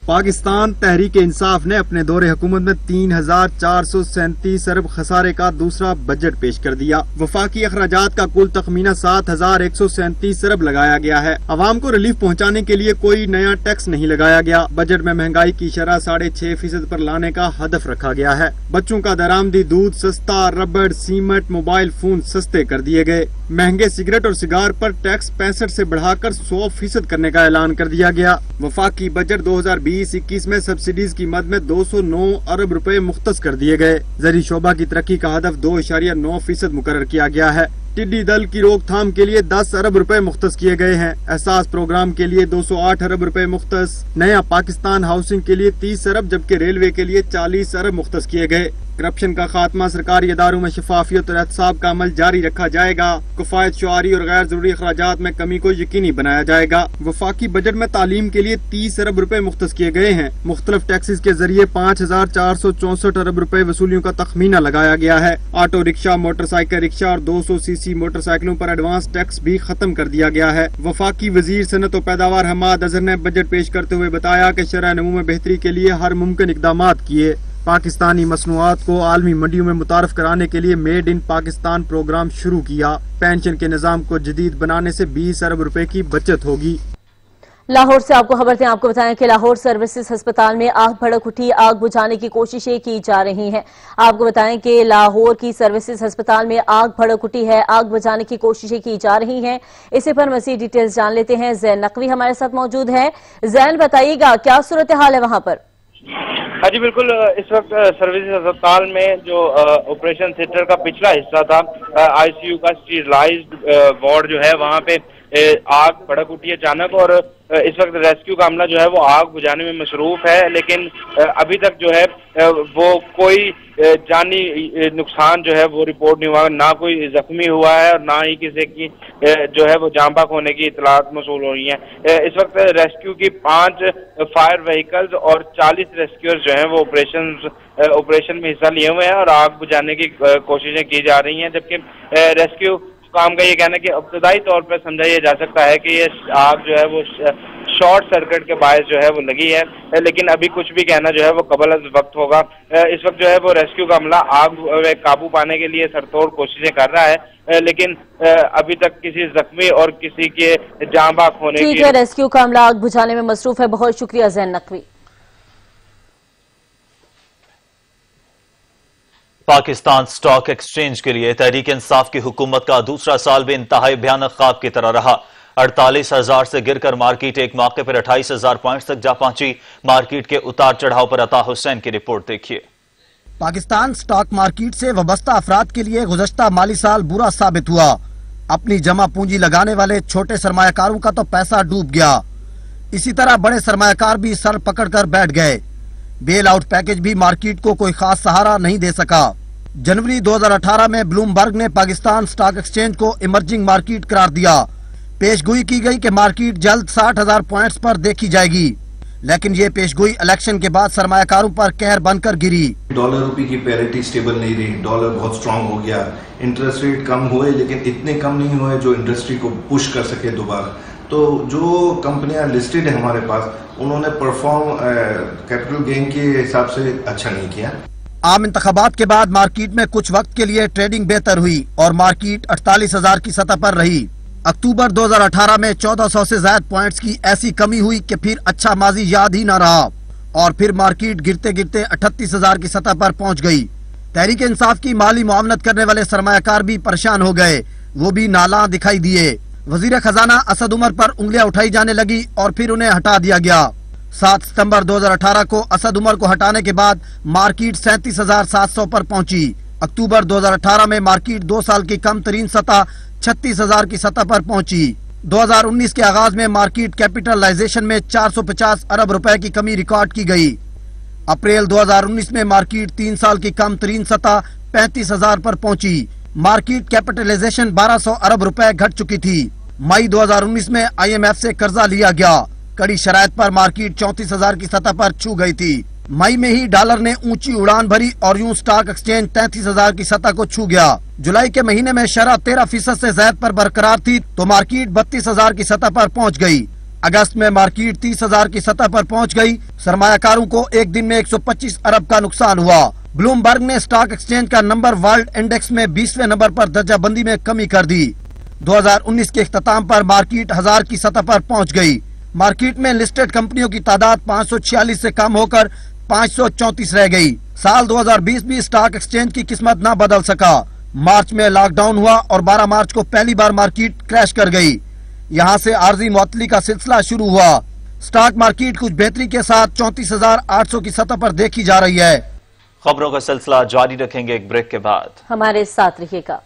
[SPEAKER 3] पाकिस्तान तहरीक इंसाफ ने अपने दौरे हुकूमत में 3,437 अरब खसारे का दूसरा बजट पेश कर दिया। वफाकी अखराजात का कुल तखमीना 7,137 अरब लगाया गया है। आवाम को रिलीफ पहुंचाने के लिए कोई नया टैक्स नहीं लगाया गया। बजट में महंगाई की शरह 6.5% पर लाने का हदफ रखा गया है। बच्चों का दरामदी दूध सस्ता, रबड़, सीमेंट, मोबाइल फोन सस्ते कर दिए गए। महंगे सिगरेट और सिगार पर टैक्स 65 से बढ़ाकर 100% करने का ऐलान कर दिया गया। वफाकी बजट 2020-21 में सब्सिडीज की मद में 209 अरब रुपए मुख्तस कर दिए गए। ज़री शोबा की तरक्की का हदफ 2.9% मुकर्रर किया गया है। टिड्डी दल की रोकथाम के लिए 10 अरब रुपए मुख्तस किए गए हैं। एहसास प्रोग्राम के लिए 208 अरब रुपए मुख्तस। नया पाकिस्तान हाउसिंग के लिए 30 अरब जबकि रेलवे के लिए 40 अरब मुख्तस किए गए। करप्शन का खात्मा, सरकारी इदारों में शफाफियत और एहतसाब का अमल जारी रखा जाएगा। किफायत शुआरी और गैर जरूरी अखराजात में कमी को यकीनी बनाया जाएगा। वफाकी बजट में तालीम के लिए 30 अरब रुपए मुख्तस किए गए हैं। मुख्तलिफ टैक्सेस के जरिए 5,464 अरब रुपए वसूलियों का तखमीना लगाया गया है। ऑटो रिक्शा, मोटरसाइकिल रिक्शा और 200 सीसी मोटरसाइकिलों पर एडवांस टैक्स भी खत्म कर दिया गया है। वफाकी वजीर सनत और पैदावार हमाद अजहर ने बजट पेश करते हुए बताया कि शरह नमू में बेहतरी के लिए हर मुमकिन इक़दामात किए। पाकिस्तानी मसनूआत को आलमी मंडियों में मुतारफ कराने के लिए मेड इन पाकिस्तान प्रोग्राम शुरू किया। पेंशन के निज़ाम को जदीद बनाने से 20 अरब रुपए की बचत होगी।
[SPEAKER 2] लाहौर से आपको खबर दें, आपको बताएं कि लाहौर सर्विसेज अस्पताल में आग भड़क उठी। आग बुझाने की कोशिशें की जा रही हैं। आपको बताएं कि लाहौर की सर्विसेज अस्पताल में आग भड़क उठी है। आग बुझाने की कोशिशें की जा रही हैं। इसी पर मज़ीद डिटेल्स जान लेते हैं। जैन नकवी हमारे साथ मौजूद है। जैन, बताइएगा क्या सूरत हाल है वहाँ पर?
[SPEAKER 4] हाँ जी बिल्कुल, इस वक्त सर्विसेज अस्पताल में जो ऑपरेशन थिएटर का पिछला हिस्सा था, आईसीयू का स्टीरलाइज्ड वार्ड जो है, वहाँ पे आग भड़क उठी अचानक और इस वक्त रेस्क्यू का अमला जो है वो आग बुझाने में मसरूफ है। लेकिन अभी तक जो है वो कोई जानी नुकसान जो है वो रिपोर्ट नहीं हुआ, ना कोई जख्मी हुआ है और ना ही किसी की जो है वो जान बाक होने की इतलात मौसूल हो रही हैं। इस वक्त रेस्क्यू की 5 फायर व्हीकल्स और 40 रेस्क्यूअर्स जो हैं वो ऑपरेशन में हिस्सा लिए हुए हैं और आग बुझाने की कोशिशें की जा रही हैं। जबकि रेस्क्यू काम का ये कहना है कि इब्तदाई तौर पर समझा जा सकता है कि ये आग जो है वो शॉर्ट सर्किट के बायस जो है वो लगी है, लेकिन अभी कुछ भी कहना जो है वो कबल अज़ वक्त होगा। इस वक्त जो है वो रेस्क्यू का अमला आग काबू पाने के लिए सरतोड़ कोशिशें कर रहा है, लेकिन अभी तक किसी जख्मी और किसी के जान बाक होने
[SPEAKER 2] ठीक है, रेस्क्यू का अमला आग बुझाने में मसरूफ है। बहुत शुक्रिया ज़ैन नकवी।
[SPEAKER 1] पाकिस्तान स्टॉक एक्सचेंज के लिए तहरीक इंसाफ की हुकूमत का दूसरा साल भी इंतहाई भयानक ख्वाब की तरह रहा। 48,000 से गिरकर मार्केट एक मौके पर 28,000 पॉइंट्स तक जा पहुंची। मार्केट के उतार चढ़ाव पर अता हुसैन की रिपोर्ट देखिए।
[SPEAKER 5] पाकिस्तान स्टॉक मार्केट से वाबस्ता अफराद के लिए गुज़श्ता माली साल बुरा साबित हुआ। अपनी जमा पूंजी लगाने वाले छोटे सरमायाकारों का तो पैसा डूब गया। इसी तरह बड़े सरमायाकार भी सर पकड़कर बैठ गए। बेल आउट पैकेज भी मार्केट को कोई खास सहारा नहीं दे सका। जनवरी 2018 में ब्लूमबर्ग ने पाकिस्तान स्टॉक एक्सचेंज को इमर्जिंग मार्केट करार दिया। पेशगोई की गई कि मार्केट जल्द 60,000 पॉइंट्स पर देखी जाएगी, लेकिन ये पेशगोई इलेक्शन के बाद सरमायाकारों पर कहर बनकर गिरी।
[SPEAKER 6] डॉलर रुपए की पैरिटी स्टेबल नहीं रही, डॉलर बहुत स्ट्रांग हो गया, इंटरेस्ट रेट कम हुए लेकिन इतने कम नहीं हुए जो इंडस्ट्री को पुश कर सके दोबारा। तो जो कंपनियां लिस्टेड है हमारे पास, उन्होंने परफॉर्म कैपिटल गेन के हिसाब से अच्छा नहीं किया।
[SPEAKER 5] आम इंतखाबात के बाद मार्केट में कुछ वक्त के लिए ट्रेडिंग बेहतर हुई और मार्केट 48,000 की सतह पर रही। अक्टूबर 2018 में 1400 से ज्यादा पॉइंट्स की ऐसी कमी हुई कि फिर अच्छा माजी याद ही न रहा और फिर मार्केट गिरते गिरते 38,000 की सतह पर पहुंच गई। तहरीक इंसाफ की माली मुआवनत करने वाले सरमायाकार भी परेशान हो गए, वो भी नाला दिखाई दिए। वजीर खजाना असद उमर पर उंगलियां उठाई जाने लगी और फिर उन्हें हटा दिया गया। 7 सितंबर 2018 को असद उमर को हटाने के बाद मार्केट 37,700 पर पहुंची। अक्टूबर 2018 में मार्केट 2 साल की कम तरीन सतह 36,000 की सतह पर पहुंची। 2019 के आगाज में मार्केट कैपिटलाइजेशन में 450 अरब रुपए की कमी रिकॉर्ड की गई। अप्रैल 2019 में मार्केट 3 साल की कम तरीन सतह 35,000 पर पहुंची। मार्केट कैपिटलाइजेशन 1200 अरब रुपए घट चुकी थी। मई 2019 में IMF से कर्जा लिया गया। कड़ी शराइत पर मार्केट 34,000 की सतह पर छू गई थी। मई में ही डॉलर ने ऊंची उड़ान भरी और यूं स्टॉक एक्सचेंज 33,000 की सतह को छू गया। जुलाई के महीने में शरह 13% से ज्यादा पर बरकरार थी तो मार्केट 32,000 की सतह पर पहुंच गई। अगस्त में मार्केट 30,000 की सतह पर पहुंच गई। सरमायाकारों को एक दिन में 125 अरब का नुकसान हुआ। ब्लूमबर्ग ने स्टॉक एक्सचेंज का नंबर वर्ल्ड इंडेक्स में 20वें नंबर पर दर्जाबंदी में कमी कर दी। 2019 के इख्तिताम पर मार्केट 1000 की सतह पर पहुंच गई। मार्केट में लिस्टेड कंपनियों की तादाद 546 से कम होकर 534 रह गई। साल 2020 भी स्टॉक एक्सचेंज की किस्मत न बदल सका। मार्च में लॉकडाउन हुआ और 12 मार्च को पहली बार मार्केट क्रैश कर गई। यहां से आर्जी मुअत्तली का सिलसिला शुरू हुआ। स्टॉक मार्केट कुछ बेहतरी के साथ 34,800 की सतह पर देखी जा रही है।
[SPEAKER 1] खबरों का सिलसिला जारी रखेंगे एक ब्रेक के बाद।
[SPEAKER 2] हमारे साथ रहिएगा।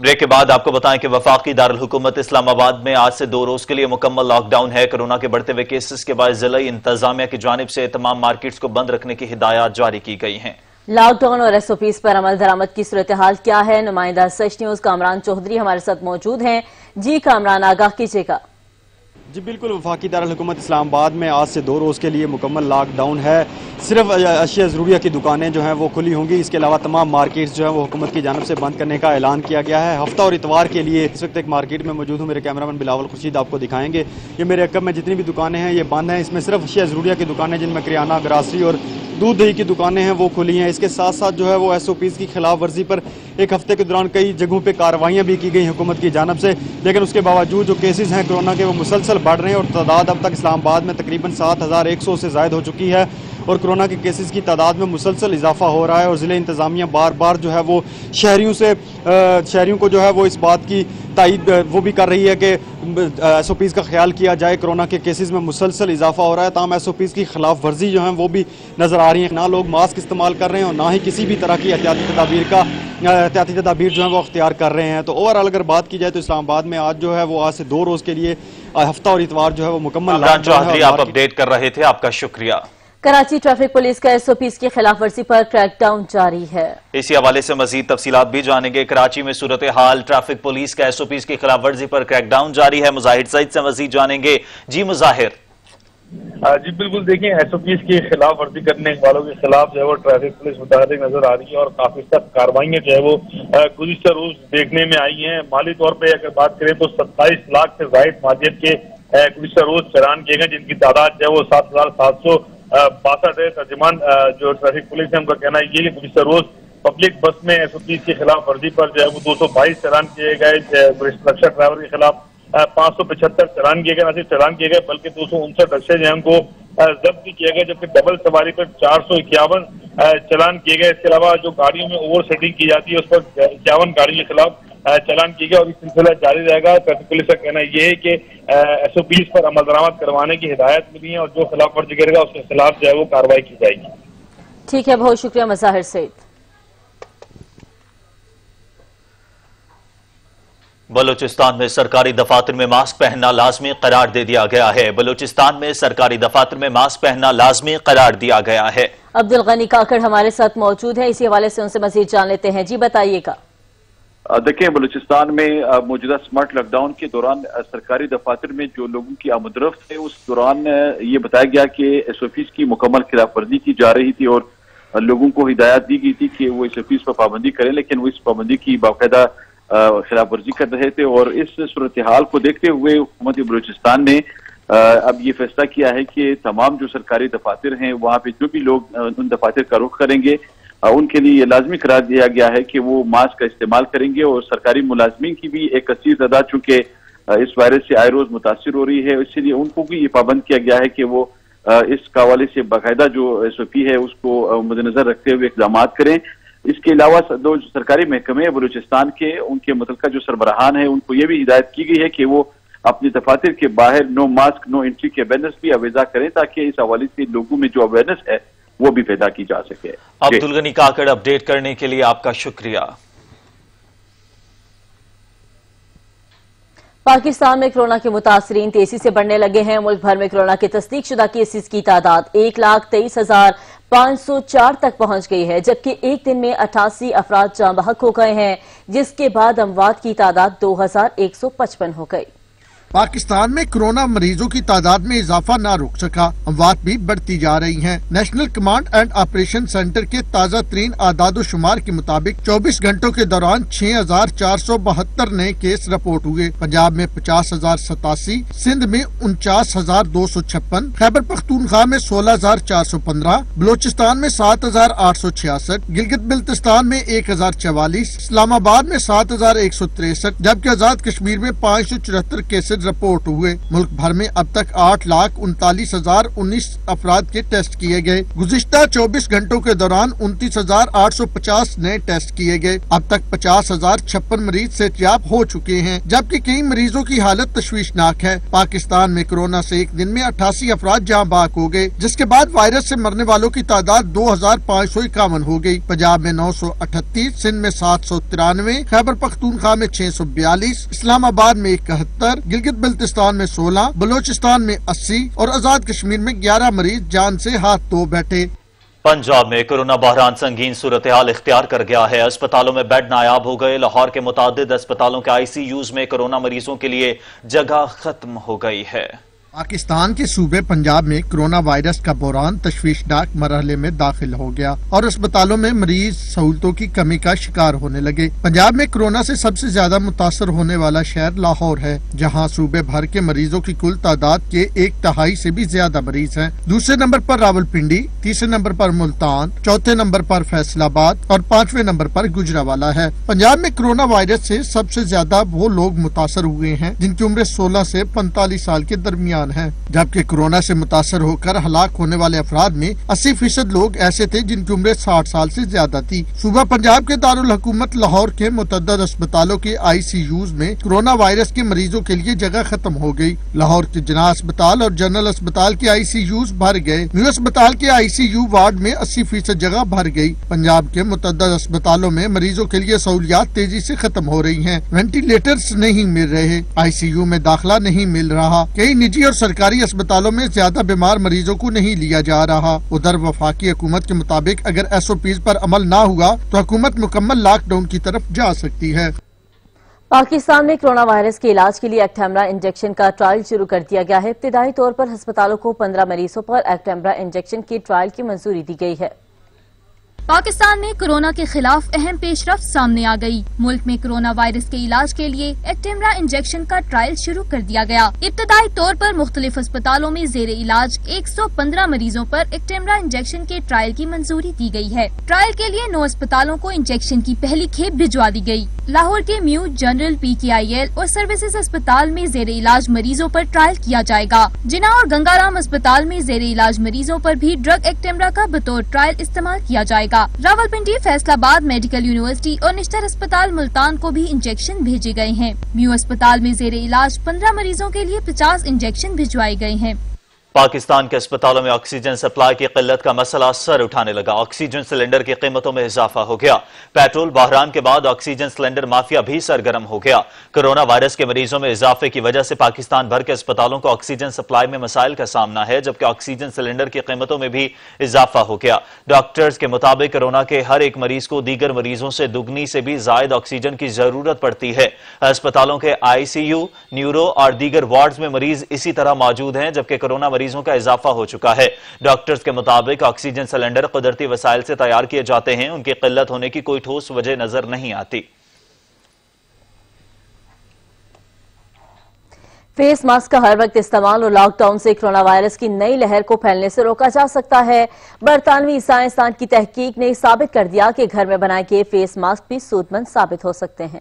[SPEAKER 1] ब्रेक के बाद आपको बताएं कि वफाकी दारुल हुकूमत इस्लामाबाद में आज से 2 रोज के लिए मुकम्मल लॉकडाउन है। कोरोना के बढ़ते हुए केसेस के बाद जिला इंतजामिया की जानिब से तमाम मार्केट्स को बंद रखने की हिदायत जारी की गई हैं।
[SPEAKER 2] लॉकडाउन और SOPs पर अमल दरामद की सूरत हाल क्या है? नुमाइंदा सच न्यूज कामरान चौधरी हमारे साथ मौजूद हैं। जी कामरान, आगाह कीजिएगा।
[SPEAKER 7] जी बिल्कुल, वफाकी दारुल हुकूमत इस्लामाबाद में आज से 2 रोज़ के लिए मुकम्मल लॉकडाउन है। सिर्फ अशिया ज़रूरिया की दुकानें जो हैं वो खुली होंगी। इसके अलावा तमाम मार्केट्स जो हैं वो हुकूमत की जानिब से बंद करने का ऐलान किया गया है। हफ्ता और इतवार के लिए इस वक्त एक मार्केट में मौजूद हूँ। मेरे कैमरामैन बिलावल खुर्शीद आपको दिखाएंगे। ये मेरे अकब में जितनी भी दुकानें हैं ये बंद हैं। इसमें सिर्फ अशिया ज़रूरिया की दुकानें जिनमें किराना, ग्रासरी और दूध दही की दुकानें हैं वो खुली हैं। इसके साथ साथ जो है वो SOPs की खिलाफ वर्जी पर एक हफ्ते के दौरान कई जगहों पे कार्रवाइयाँ भी की गई हुकूमत की जानिब से, लेकिन उसके बावजूद जो केसेस हैं कोरोना के वो मुसलसल बढ़ रहे हैं और तादाद अब तक इस्लामाबाद में तकरीबन 7,100 से ज़ायद हो चुकी है और कोरोना के केसेस की तादाद में मुसलसल इजाफा हो रहा है। और ज़िले इंतज़ामिया बार बार जो है वो शहरियों को जो है वो इस बात की तायीद वो भी कर रही है कि SOPs का ख्याल किया जाए। कोरोना के केसेस में मुसलसल इजाफा हो रहा है, ताम SOPs की खिलाफ वर्जी जो है वो भी नज़र आ रही है। ना लोग मास्क इस्तेमाल कर रहे हैं और ना ही किसी भी तरह की एहतियाती तदाबीर जो है वो अख्तियार कर रहे हैं। तो ओवरऑल अगर बात की जाए तो इस्लामाबाद में आज जो है वो आज से 2 रोज़ के लिए हफ्ता और इतवार जो है वो मुकम्मल
[SPEAKER 1] आप अपडेट कर रहे थे, आपका शुक्रिया।
[SPEAKER 2] कराची ट्रैफिक पुलिस का SOPs की खिलाफ वर्जी पर क्रैकडाउन जारी है।
[SPEAKER 1] इसी हवाले से मजीद तफसीलात भी जानेंगे। कराची में सूरत हाल, ट्रैफिक पुलिस का SOPs की खिलाफ वर्जी पर क्रैकडाउन जारी है। मुजाहिर सईद से मजीद जानेंगे। जी मुजाहिर।
[SPEAKER 8] जी बिल्कुल, देखिए SOPs की खिलाफ वर्जी करने वालों के खिलाफ जो है वो ट्रैफिक पुलिस मुतहर्रिक नजर आ रही है और काफी सख्त कार्रवाइयां जो है वो गुज़िश्ता रोज देखने में आई हैं। माली तौर पर अगर बात करें तो 27 लाख से ज्यादा माजियत के गुज़िश्ता रोज चालान किए गए, जिनकी तादाद जो है वो 7,762 है। तर्जुमान जो ट्रैफिक पुलिस है उनका कहना है ये गुज़िश्ता रोज पब्लिक बस में SOPs की खिलाफ वर्जी पर जो है वो 222 चालान किए गए। रिक्शा ड्राइवर के खिलाफ 575 चालान किए गए। न सिर्फ चालान किए गए बल्कि 259 रिक्शे जो है उनको जब्त किए गए, जबकि डबल सवारी पर 451 चालान किए गए। इसके अलावा जो गाड़ियों में ओवर सेटिंग की जाती है उस पर 51 गाड़ियों के खिलाफ चालान किए गए और इस सिलसिला जारी रहेगा। ट्रैफिक पुलिस का कहना ये है कि SOPs पर अमल दरामद करवाने की हिदायत मिली है और जो खिलाफ वर्जी करेगा उसके खिलाफ जो है वो कार्रवाई की जाएगी।
[SPEAKER 2] ठीक है, बहुत शुक्रिया मज़ाहिर सईद।
[SPEAKER 1] बलूचिस्तान में सरकारी दफातर में मास्क पहनना लाजमी करार दे दिया गया है। बलूचिस्तान में सरकारी दफातर में मास्क पहनना लाजमी करार दिया गया है।
[SPEAKER 2] अब्दुल गनी काकड़ हमारे साथ मौजूद है, इसी हवाले से उनसे मजीद जान लेते हैं। जी बताइएगा।
[SPEAKER 9] देखिए, बलूचिस्तान में मौजूदा स्मार्ट लॉकडाउन के दौरान सरकारी दफातर में जो लोगों की आमदरफ्त है उस दौरान ये बताया गया कि SOPs की मुकम्मल खिलाफ वर्जी की जा रही थी और लोगों को हिदायत दी गई थी कि वो SOPs पर पाबंदी करें, लेकिन वो इस पाबंदी की बाकायदा खिलाफ वर्जी कर रहे थे। और इस सूरत हाल को देखते हुए हुकूमत बलूचिस्तान ने अब ये फैसला किया है कि तमाम जो सरकारी दफातर हैं वहाँ पे जो भी लोग उन दफातर का रुख करेंगे उनके लिए ये लाजमी करार दिया गया है कि वो मास्क का इस्तेमाल करेंगे। और सरकारी मुलाजमीन की भी एक कसीर तादाद चूंकि इस वायरस से आए रोज मुतासिर हो रही है, इसलिए उनको भी ये पाबंद किया गया है कि वो इस हवाले से बाकायदा जो SOP है उसको मद्देनजर रखते हुए इक़दाम करें। इसके अलावा दो सरकारी महकमे बलूचिस्तान के उनके मुतल्लिका जो सरबराहान है उनको ये भी हिदायत की गई है कि वो अपने दफातर के बाहर नो मास्क नो एंट्री के बैनर्स भी अवेजा करें ताकि इस हवाले से लोगों में जो अवेयरनेस है वो भी पैदा की जा सके।
[SPEAKER 1] अब्दुल गनी काकड़ अपडेट करने के लिए आपका शुक्रिया।
[SPEAKER 2] पाकिस्तान में कोरोना के मुतासरीन तेजी से बढ़ने लगे हैं। मुल्क भर में कोरोना के तस्दीक शुदा केसेस की तादाद 1,23,504 तक पहुंच गई है, जबकि एक दिन में 88 अफराद जाँ बहक हो गए हैं, जिसके बाद अमवात की तादाद 2,155 हो गई।
[SPEAKER 5] पाकिस्तान में कोरोना मरीजों की तादाद में इजाफा न रुक सका, अमवात भी बढ़ती जा रही हैं। National command and operation centre के ताज़ा तरीन आदादो शुमार के मुताबिक 24 घंटों के दौरान 6,472 नए केस रिपोर्ट हुए। पंजाब में 50,087, सिंध में 49,256, खैबर पख्तूनख्वा में 16,415, बलोचिस्तान में 7,866, गिलगित बिल्तिस्तान में 1,044, इस्लामाबाद में 7,163, जबकि आजाद कश्मीर में 574 केसेज रिपोर्ट हुए। मुल्क भर में अब तक 8,39,019 अफराद के टेस्ट किए गए। गुज़िश्ता 24 घंटों के दौरान 29,850 नए टेस्ट किए गए। अब तक 50,056 मरीज सेहतयाब हो चुके हैं, जबकि कई मरीजों की हालत तशवीशनाक है। पाकिस्तान में कोरोना से एक दिन में 88 अफराद जाँ बहक हो गए, जिसके बाद वायरस से मरने वालों की तादाद 2,551 हो गई। पंजाब में 938, सिंध में 793, खैबर पख्तूनख्वा में 642, इस्लामाबाद में 71, गिलगित बिल्तिस्तान में 16, बलोचिस्तान में 80 और आजाद कश्मीर में 11 मरीज जान से हाथ धो बैठे।
[SPEAKER 1] पंजाब में कोरोना बहरान संगीन सूरत हाल इख्तियार कर गया है। अस्पतालों में बेड नायाब हो गए। लाहौर के मुतादिद अस्पतालों के ICUs में कोरोना मरीजों के लिए जगह खत्म हो गई है।
[SPEAKER 5] पाकिस्तान के सूबे पंजाब में कोरोना वायरस का बहरान तशवीशनाक मरहले में दाखिल हो गया और अस्पतालों में मरीज सहूलतों की कमी का शिकार होने लगे। पंजाब में कोरोना से सबसे ज्यादा मुतासर होने वाला शहर लाहौर है, जहां सूबे भर के मरीजों की कुल तादाद के 1/3 से भी ज्यादा मरीज हैं। दूसरे नंबर पर रावलपिंडी, तीसरे नंबर पर मुल्तान, चौथे नंबर पर फैसलाबाद और 5वें नंबर पर गुजरावाला है। पंजाब में कोरोना वायरस से सबसे ज्यादा वो लोग मुतासर हुए हैं जिनकी उम्र 16 से 45 साल के दरमियान है, जबकि कोरोना से मुतासर होकर हलाक होने वाले अफराद में 80% लोग ऐसे थे जिनकी उम्र 60 साल से ज्यादा थी। सूबा पंजाब के दारुल हुकूमत लाहौर के मुतअद्दिद अस्पतालों के ICUs में कोरोना वायरस के मरीजों के लिए जगह खत्म हो गई। लाहौर के जना अस्पताल और जनरल अस्पताल के ICUs भर गए। न्यू अस्पताल के ICU वार्ड में 80% जगह भर गई। पंजाब के मुतअद्दिद अस्पतालों में मरीजों के लिए सहूलियात तेजी से खत्म हो रही है। वेंटिलेटर्स नहीं मिल रहे, ICU में दाखिला नहीं मिल रहा। कई निजी सरकारी अस्पतालों में ज्यादा बीमार मरीजों को नहीं लिया जा रहा। उधर वफाकी हुकूमत के मुताबिक अगर SOPs पर अमल ना हुआ तो हुकूमत मुकम्मल लॉकडाउन की तरफ जा सकती है।
[SPEAKER 2] पाकिस्तान में कोरोना वायरस के इलाज के लिए एक्टेम्बरा इंजेक्शन का ट्रायल शुरू कर दिया गया है। इब्तिदाई तौर पर अस्पतालों को 15 मरीजों पर एक्टेम्बरा इंजेक्शन की ट्रायल की मंजूरी दी गई है।
[SPEAKER 10] पाकिस्तान में कोरोना के खिलाफ अहम पेशरफ्त सामने आ गई। मुल्क में कोरोना वायरस के इलाज के लिए एक्टेमरा इंजेक्शन का ट्रायल शुरू कर दिया गया। इब्तदाई तौर पर मुख्तलिफ अस्पतालों में जेरे इलाज 115 मरीजों पर एक्टेमरा इंजेक्शन के ट्रायल की मंजूरी दी गई है। ट्रायल के लिए 9 अस्पतालों को इंजेक्शन की पहली खेप भिजवा दी गई। लाहौर के म्यू जनरल PKIL और सर्विसेज अस्पताल में जेरे इलाज मरीजों पर ट्रायल किया जाएगा। जिना और गंगाराम अस्पताल में जेरे इलाज मरीजों पर भी ड्रग एक्टेमरा का बतौर ट्रायल इस्तेमाल किया जाएगा। रावलपिंडी, फैसलाबाद मेडिकल यूनिवर्सिटी और निश्तर अस्पताल मुल्तान को भी इंजेक्शन भेजे गए हैं। म्यू अस्पताल में जेरे इलाज 15 मरीजों के लिए 50 इंजेक्शन भिजवाए गए हैं।
[SPEAKER 1] पाकिस्तान के अस्पतालों में ऑक्सीजन सप्लाई की किल्लत का मसला सर उठाने लगा। ऑक्सीजन सिलेंडर की कीमतों में इजाफा हो गया। पेट्रोल बहरान के बाद ऑक्सीजन सिलेंडर माफिया भी सरगर्म हो गया। कोरोना वायरस के मरीजों में इजाफे की वजह से पाकिस्तान भर के अस्पतालों को ऑक्सीजन सप्लाई में मसाइल का सामना है, जबकि ऑक्सीजन सिलेंडर की कीमतों में भी इजाफा हो गया। डॉक्टर्स के मुताबिक कोरोना के हर एक मरीज को दीगर मरीजों से दुगनी से भी ज्यादा ऑक्सीजन की जरूरत पड़ती है। अस्पतालों के ICU, न्यूरो और दीगर वार्ड्स में मरीज इसी तरह मौजूद हैं, जबकि कोरोना मरीजों का इजाफा हो चुका है। डॉक्टर्स के मुताबिक ऑक्सीजन सिलेंडर कुदरती वसाइल से तैयार किए जाते हैं, उनकी किल्लत होने की कोई ठोस वजह नजर नहीं आती।
[SPEAKER 2] फेस मास्क का हर वक्त इस्तेमाल और लॉकडाउन से कोरोना वायरस की नई लहर को फैलने से रोका जा सकता है। बरतानवी साइंसदान की तहकीक ने साबित कर दिया कि घर में बनाए गए फेस मास्क भी सूदमंद साबित हो सकते हैं।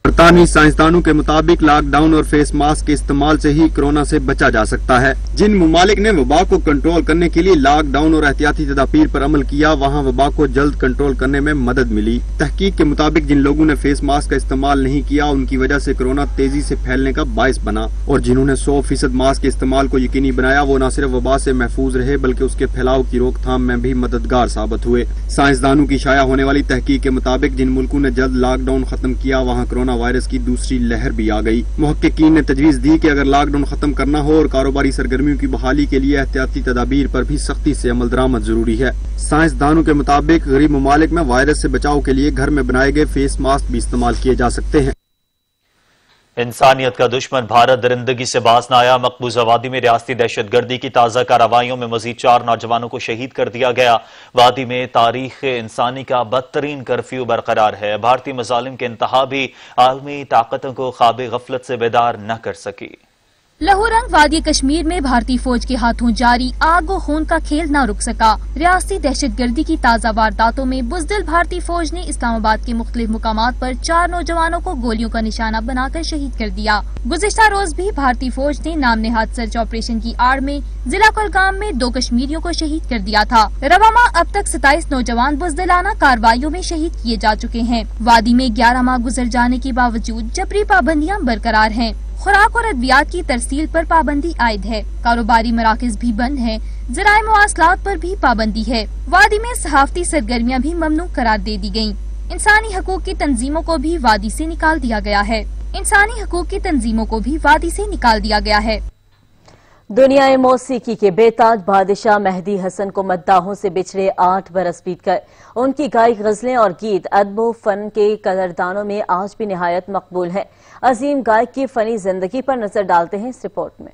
[SPEAKER 3] बरतानवी साइंसदानों के मुताबिक लॉकडाउन और फेस मास्क के इस्तेमाल से ही कोरोना से बचा जा सकता है। जिन मुमालिक ने वबा को कंट्रोल करने के लिए लॉकडाउन और एहतियाती तदाबीर पर अमल किया, वहाँ वबा को जल्द कंट्रोल करने में मदद मिली। तहकीक के मुताबिक जिन लोगों ने फेस मास्क का इस्तेमाल नहीं किया, उनकी वजह से कोरोना तेजी से फैलने का बायस बना, और जिन्होंने 100% मास्क के इस्तेमाल को यकीनी बनाया, वो न सिर्फ वबा से महफूज रहे बल्कि उसके फैलाव की रोकथाम में भी मददगार साबित हुए। साइंसदानों की शाया होने वाली तहकीक के मुताबिक जिन मुल्कों ने जल्द लॉकडाउन खत्म किया, वहाँ कोरोना वायरस की दूसरी लहर भी आ गई। मुहक्किकीन ने तजवीज दी कि अगर लॉकडाउन खत्म करना हो और कारोबारी सरगर्मियों की बहाली के लिए एहतियाती तदाबीर पर भी सख्ती से अमल दरामद जरूरी है। साइंसदानों के मुताबिक गरीब ममालिक में वायरस से बचाव के लिए घर में बनाए गए फेस मास्क भी इस्तेमाल किए जा सकते हैं।
[SPEAKER 1] इंसानियत का दुश्मन भारत दरिंदगी से बाज न आया। मकबूजा वादी में रियासती दहशतगर्दी की ताज़ा कार्रवाइयों में मजीद 4 नौजवानों को शहीद कर दिया गया। वादी में तारीख इंसानी का बदतरीन कर्फ्यू बरकरार है। भारतीय मजालिम के इंतहा भी आलमी ताकतों को ख्वाब गफलत से बेदार न कर सकी।
[SPEAKER 10] लाहौरंग वादी कश्मीर में भारतीय फौज के हाथों जारी आग और खून का खेल न रुक सका। रियासती दहशतगर्दी की ताज़ा वारदातों में बुज़दिल भारतीय फौज ने इस्लामाबाद के मुख्तलिफ मुकामात पर 4 नौजवानों को गोलियों का निशाना बनाकर शहीद कर दिया। गुज़िश्ता रोज भी भारतीय फौज ने नाम नेहाद सर्च ऑपरेशन की आड़ में जिला कुलगाम में 2 कश्मीरियों को शहीद कर दिया था। रवामा अब तक 27 नौजवान बुज़दिलाना कार्रवाइयों में शहीद किए जा चुके हैं। वादी में 11 माह गुजर जाने के बावजूद जबरी पाबंदियां बरकरार हैं। खुराक और अद्वियात की तरसील पर पाबंदी आयद है। कारोबारी मराकज भी बंद हैं। ज़राए मवासलात पर भी पाबंदी है। वादी में सहाफती सरगर्मियां भी ममनू करार दे दी गयी। इंसानी हकूक की तंजीमों को भी वादी से निकाल दिया गया है। इंसानी हकूक की तंजीमों को भी वादी से निकाल दिया गया है।
[SPEAKER 2] दुनियाए मौसीकी के बेताज बादशाह मेहदी हसन को मद्दाहों से बिछड़े 8 बरस बीतकर उनकी गाई गजलें और गीत अदब फन के कदरदानों में आज भी निहायत मकबूल है। अजीम गायक की फनी जिंदगी पर नजर डालते हैं इस रिपोर्ट में।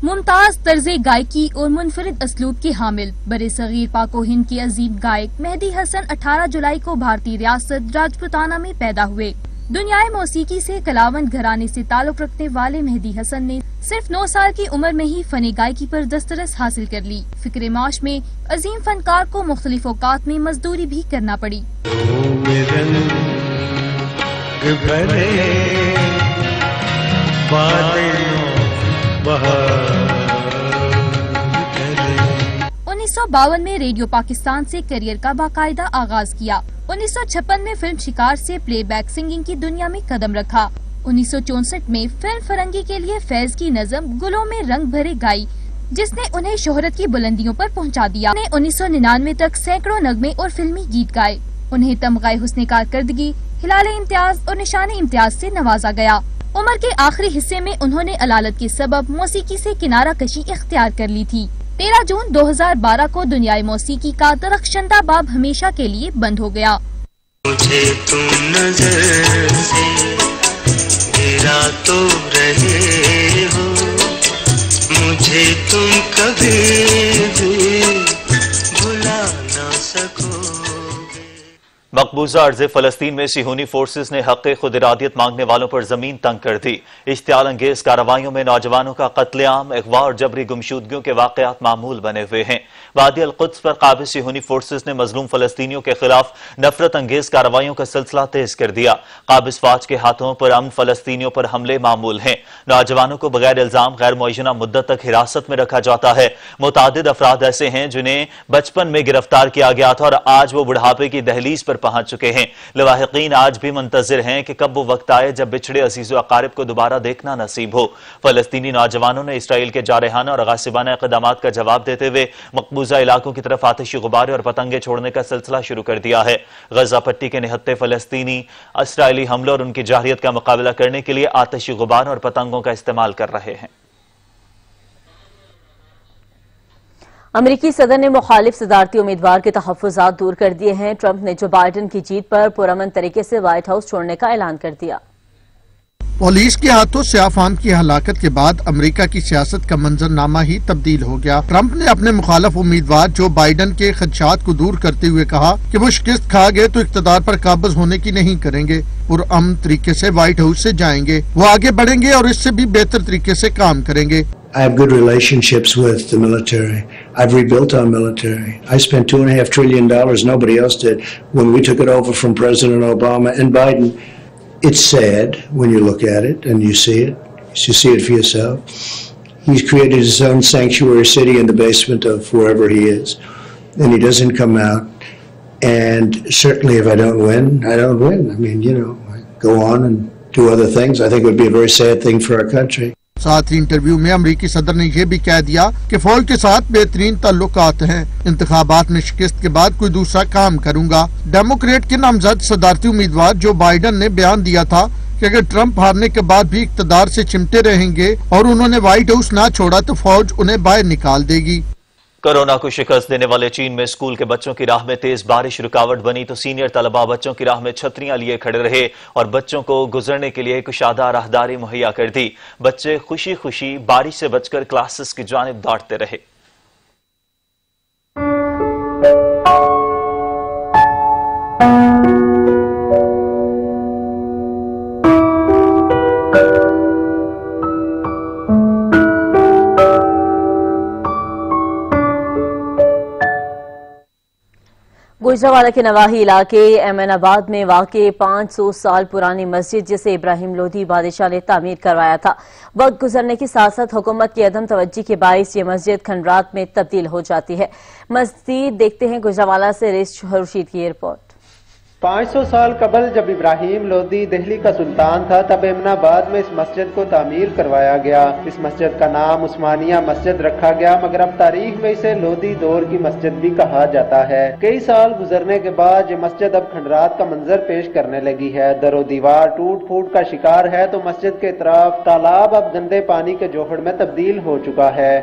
[SPEAKER 10] मुमताज तर्जे गायकी और मुनफरिद असलूब के हामिल बरे सगीर पाको हिंद के अजीम गायक मेहदी हसन 18 जुलाई को भारतीय रियासत राजपुताना में पैदा हुए। दुनियाए मौसीकी से कलावंत घराने से ताल्लुक रखने वाले मेहदी हसन ने सिर्फ 9 साल की उम्र में ही फनी गायकी पर दस्तरस हासिल कर ली। फिक्रे माश में अजीम फनकार को मुख्तलिफ औकात में मजदूरी भी करना पड़ी। 1952 में रेडियो पाकिस्तान से करियर का बाकायदा आगाज किया। 1956 में फिल्म शिकार से प्लेबैक सिंगिंग की दुनिया में कदम रखा। 1964 में फिल्म फरंगी के लिए फैज की नज़म गुलों में रंग भरे गाई, जिसने उन्हें शोहरत की बुलंदियों पर पहुंचा दिया। 1999 तक सैकड़ों नगमे और फिल्मी गीत गाए। उन्हें तमगाए हुस्ने कारकर्दगी, हिलाले इम्तियाज और निशाने इम्तियाज से नवाजा गया। उम्र के आखिरी हिस्से में उन्होंने अलालत के सबब मौसीकी से किनारा कशी इख्तियार कर ली थी। 13 जून 2012 को दुनियाई मौसीकी का दरख्शंदा बाब हमेशा के लिए बंद हो गया।
[SPEAKER 11] मुझे तुम नजर से मेरा तो रहे हो, मुझे तुम कभी भी भुला ना सको।
[SPEAKER 1] मकबूजा अर्ज़ फ़लस्तीन में सिहूनी फोर्सेस ने हक़ खुद इरादियत मांगने वालों पर जमीन तंग कर दी। इश्तियाल अंगेज कार्रवाइयों में नौजवानों का कत्लेआम, अगवा और जबरी गुमशुदगियों के वाक़यात मामूल बने हुए हैं। वादी अल कुद्स पर काबिज सिहूनी फोर्सेस ने मजलूम फ़लस्तीनियों के खिलाफ नफरत अंगेज कार्रवाइयों का सिलसिला तेज कर दिया। काबिज फौज के हाथों पर अमन फ़लस्तीनियों पर हमले मामूल हैं। नौजवानों को बगैर इल्जाम गैर मुअय्यना मुद्दत तक हिरासत में रखा जाता है। मुतादिद अफराद ऐसे हैं जिन्हें बचपन में गिरफ्तार किया गया था और आज वो बुढ़ापे की दहलीज पर पहुंच चुके हैं। लवाहिकीन आज भी मुंतजिर हैं कि कब वो वक्त आए जब बिछड़े अजीज़ व अकारिब को दोबारा देखना नसीब हो। फलस्तीनी नौजवानों ने इसराइल के जारहाना और गासिबाना इक़दामात का जवाब देते हुए मकबूजा इलाकों की तरफ आतिशी गुब्बारे और पतंगे छोड़ने का सिलसिला शुरू कर दिया है। गजा पट्टी के निहत्ते फलस्तीनी इसराइली हमलों और उनकी जारहियत का मुकाबला करने के लिए आतिशी गुब्बारों और पतंगों का इस्तेमाल कर रहे हैं।
[SPEAKER 2] अमेरिकी सदर ने मुखालिफ सदारती उम्मीदवार के तहफ़्फ़ुज़ात दूर कर दिए हैं। ट्रंप ने जो बाइडन की जीत पर पुरअमन तरीके से व्हाइट हाउस छोड़ने का ऐलान कर दिया।
[SPEAKER 12] पुलिस के हाथों सियाह फाम की हलाकत के बाद अमेरिका की सियासत का मंजरनामा ही तब्दील हो गया। ट्रंप ने अपने मुखालिफ उम्मीदवार जो बाइडन के खदशात को दूर करते हुए कहा कि वो शिकस्त खा गए तो इक़्तिदार पर काबिज होने की नहीं करेंगे, पुरअमन तरीके से व्हाइट हाउस से जाएंगे, वो आगे बढ़ेंगे और इससे भी बेहतर तरीके से काम करेंगे।
[SPEAKER 13] I have good relationships with the military. I've rebuilt our military. I spent $2.5 trillion. Nobody else did when we took it over from President Obama and Biden. It's sad when you look at it and you see it. You see it for yourself. He's created his own sanctuary city in the basement of wherever he is, and he doesn't come out. And certainly if I don't win, I don't win. I mean, you know, I go on and do other things. I think it would be a very sad thing for our country.
[SPEAKER 12] साथ ही interview में अमेरिकी सदर ने यह भी कह दिया कि फौज के साथ बेहतरीन ताल्लुकात हैं। इंतखाबात में शिकस्त के बाद कोई दूसरा काम करूंगा। डेमोक्रेट के नामजद सदारती उम्मीदवार जो बाइडन ने बयान दिया था कि अगर ट्रंप हारने के बाद भी इक़्तिदार से चिमटे रहेंगे और उन्होंने व्हाइट हाउस ना छोड़ा तो फौज उन्हें बाहर निकाल देगी।
[SPEAKER 1] कोरोना को शिकस्त देने वाले चीन में स्कूल के बच्चों की राह में तेज बारिश रुकावट बनी तो सीनियर तलबा बच्चों की राह में छतरियां लिए खड़े रहे और बच्चों को गुजरने के लिए कुशादा राहदारी मुहैया कर दी। बच्चे खुशी खुशी बारिश से बचकर क्लासेस की जानिब दौड़ते रहे।
[SPEAKER 2] गुजरावाला के नवाही इलाके एमनाबाद में वाक़े 500 साल पुरानी मस्जिद जिसे इब्राहिम लोधी बादशाह ने तामीर करवाया था, वक्त गुजरने के साथ साथ हुकूमत की अदम तवज्जी के बाइस ये मस्जिद खंडरात में तब्दील हो जाती है। मस्जिद देखते हैं गुजरावाला से रशीद की रिपोर्ट।
[SPEAKER 14] 500 साल कबल जब इब्राहिम लोधी दिल्ली का सुल्तान था तब एमनाबाद में इस मस्जिद को तामीर करवाया गया। इस मस्जिद का नाम उस्मानिया मस्जिद रखा गया, मगर अब तारीख में इसे लोधी दौर की मस्जिद भी कहा जाता है। कई साल गुजरने के बाद ये मस्जिद अब खंडरात का मंजर पेश करने लगी है। दरो दीवार टूट फूट का शिकार है तो मस्जिद के तरफ तालाब अब गंदे पानी के जोहड़ में तब्दील हो चुका है।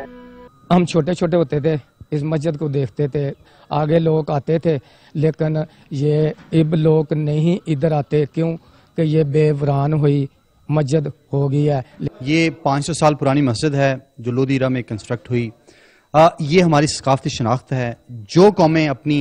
[SPEAKER 15] हम छोटे छोटे होते थे, इस मस्जिद को देखते थे, आगे लोग आते थे, लेकिन ये अब लोग नहीं इधर आते क्यों कि ये बेवरान हुई मस्जिद हो गई है।
[SPEAKER 16] ये 500 साल पुरानी मस्जिद है जो लोधीरा में कंस्ट्रक्ट हुई। ये हमारी सकाफती शनाख्त है। जो कौमें अपनी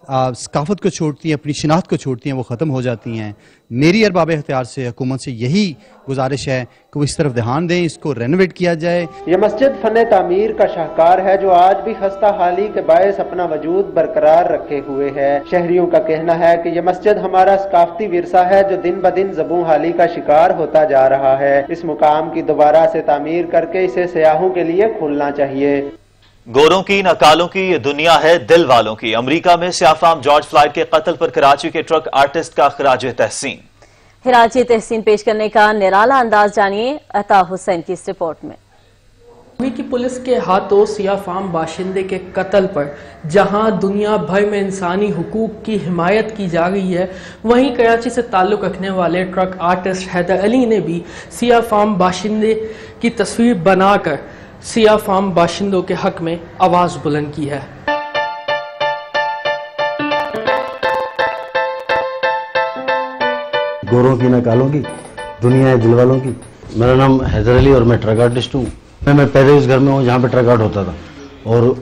[SPEAKER 16] सकाफत को छोड़ती हैं, अपनी शनाख्त को छोड़ती हैं, वो ख़त्म हो जाती हैं। मेरी अरबाब इख्तियार से हुकूमत से यही गुजारिश है कि वो इस तरफ ध्यान दें, इसको रेनोवेट किया जाए।
[SPEAKER 14] ये मस्जिद फन तामीर का शाहकार है जो आज भी खस्ता हाली के बायस अपना वजूद बरकरार रखे हुए है। शहरियों का कहना है कि ये मस्जिद हमारा सकाफती विरसा है जो दिन ब दिन ज़बूं हाली का शिकार होता जा रहा है। इस मुकाम की दोबारा से तामीर करके इसे सयाहों के लिए खोलना चाहिए।
[SPEAKER 1] गोरों की नकालों की ये दुनिया है दिल वालों की। अमेरिका में सियाफाम जॉर्ज फ्लॉयड के कत्ल पर कराची के ट्रक आर्टिस्ट का खराज तहसीन।
[SPEAKER 2] खराज तहसीन पेश करने का निराला अंदाज जानिए अता हुसैन की इस रिपोर्ट में।
[SPEAKER 17] अमेरिकी पुलिस के हाथों सियाफाम बाशिंदे के कत्ल पर जहां दुनिया भर में इंसानी हुकूक की हिमायत की जा रही है, वहीं कराची से ताल्लुक रखने वाले ट्रक आर्टिस्ट हैदर अली ने भी सियाफाम बाशिंदे की तस्वीर बनाकर सियाफाम बाशिंदों के हक में आवाज बुलंद की है।
[SPEAKER 18] गोरों की नकालों की दुनिया है दिल वालों की। मेरा नाम हैदर अली और मैं ट्रक आर्टिस्ट हूँ। मैं पहले उस घर में हूँ जहाँ पे ट्रक आर्ट होता था और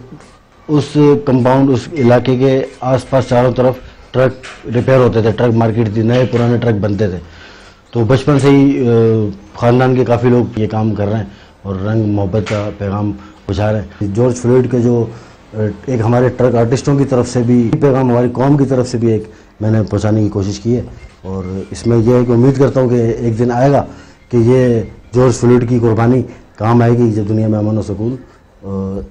[SPEAKER 18] उस कंपाउंड उस इलाके के आसपास चारों तरफ ट्रक रिपेयर होते थे, ट्रक मार्केट थी, नए पुराने ट्रक बनते थे। तो बचपन से ही ख़ानदान के काफ़ी लोग ये काम कर रहे हैं और रंग मोहब्बत का पैगाम पहुँचा रहे हैं। जॉर्ज फ्लॉयड के जो एक हमारे ट्रक आर्टिस्टों की तरफ से भी पैगाम, हमारी कौम की तरफ से भी एक मैंने पहुँचाने की कोशिश की है और इसमें यह है कि उम्मीद करता हूँ कि एक दिन आएगा कि ये जॉर्ज फ्लॉयड की कुर्बानी काम आएगी जब दुनिया में अमन और सुकून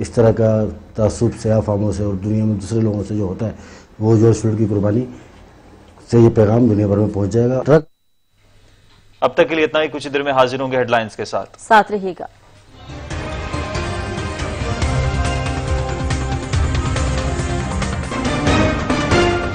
[SPEAKER 18] इस तरह का तासुब सयाह फामों से और दुनिया में दूसरे लोगों से जो होता है वो जॉर्ज फ्लॉयड की कुर्बानी से ये पैगाम दुनिया भर में पहुंच जाएगा। ट्रक
[SPEAKER 1] अब तक के लिए इतना ही, कुछ देर में हाजिर होंगे हेडलाइंस के साथ
[SPEAKER 2] रहिएगा।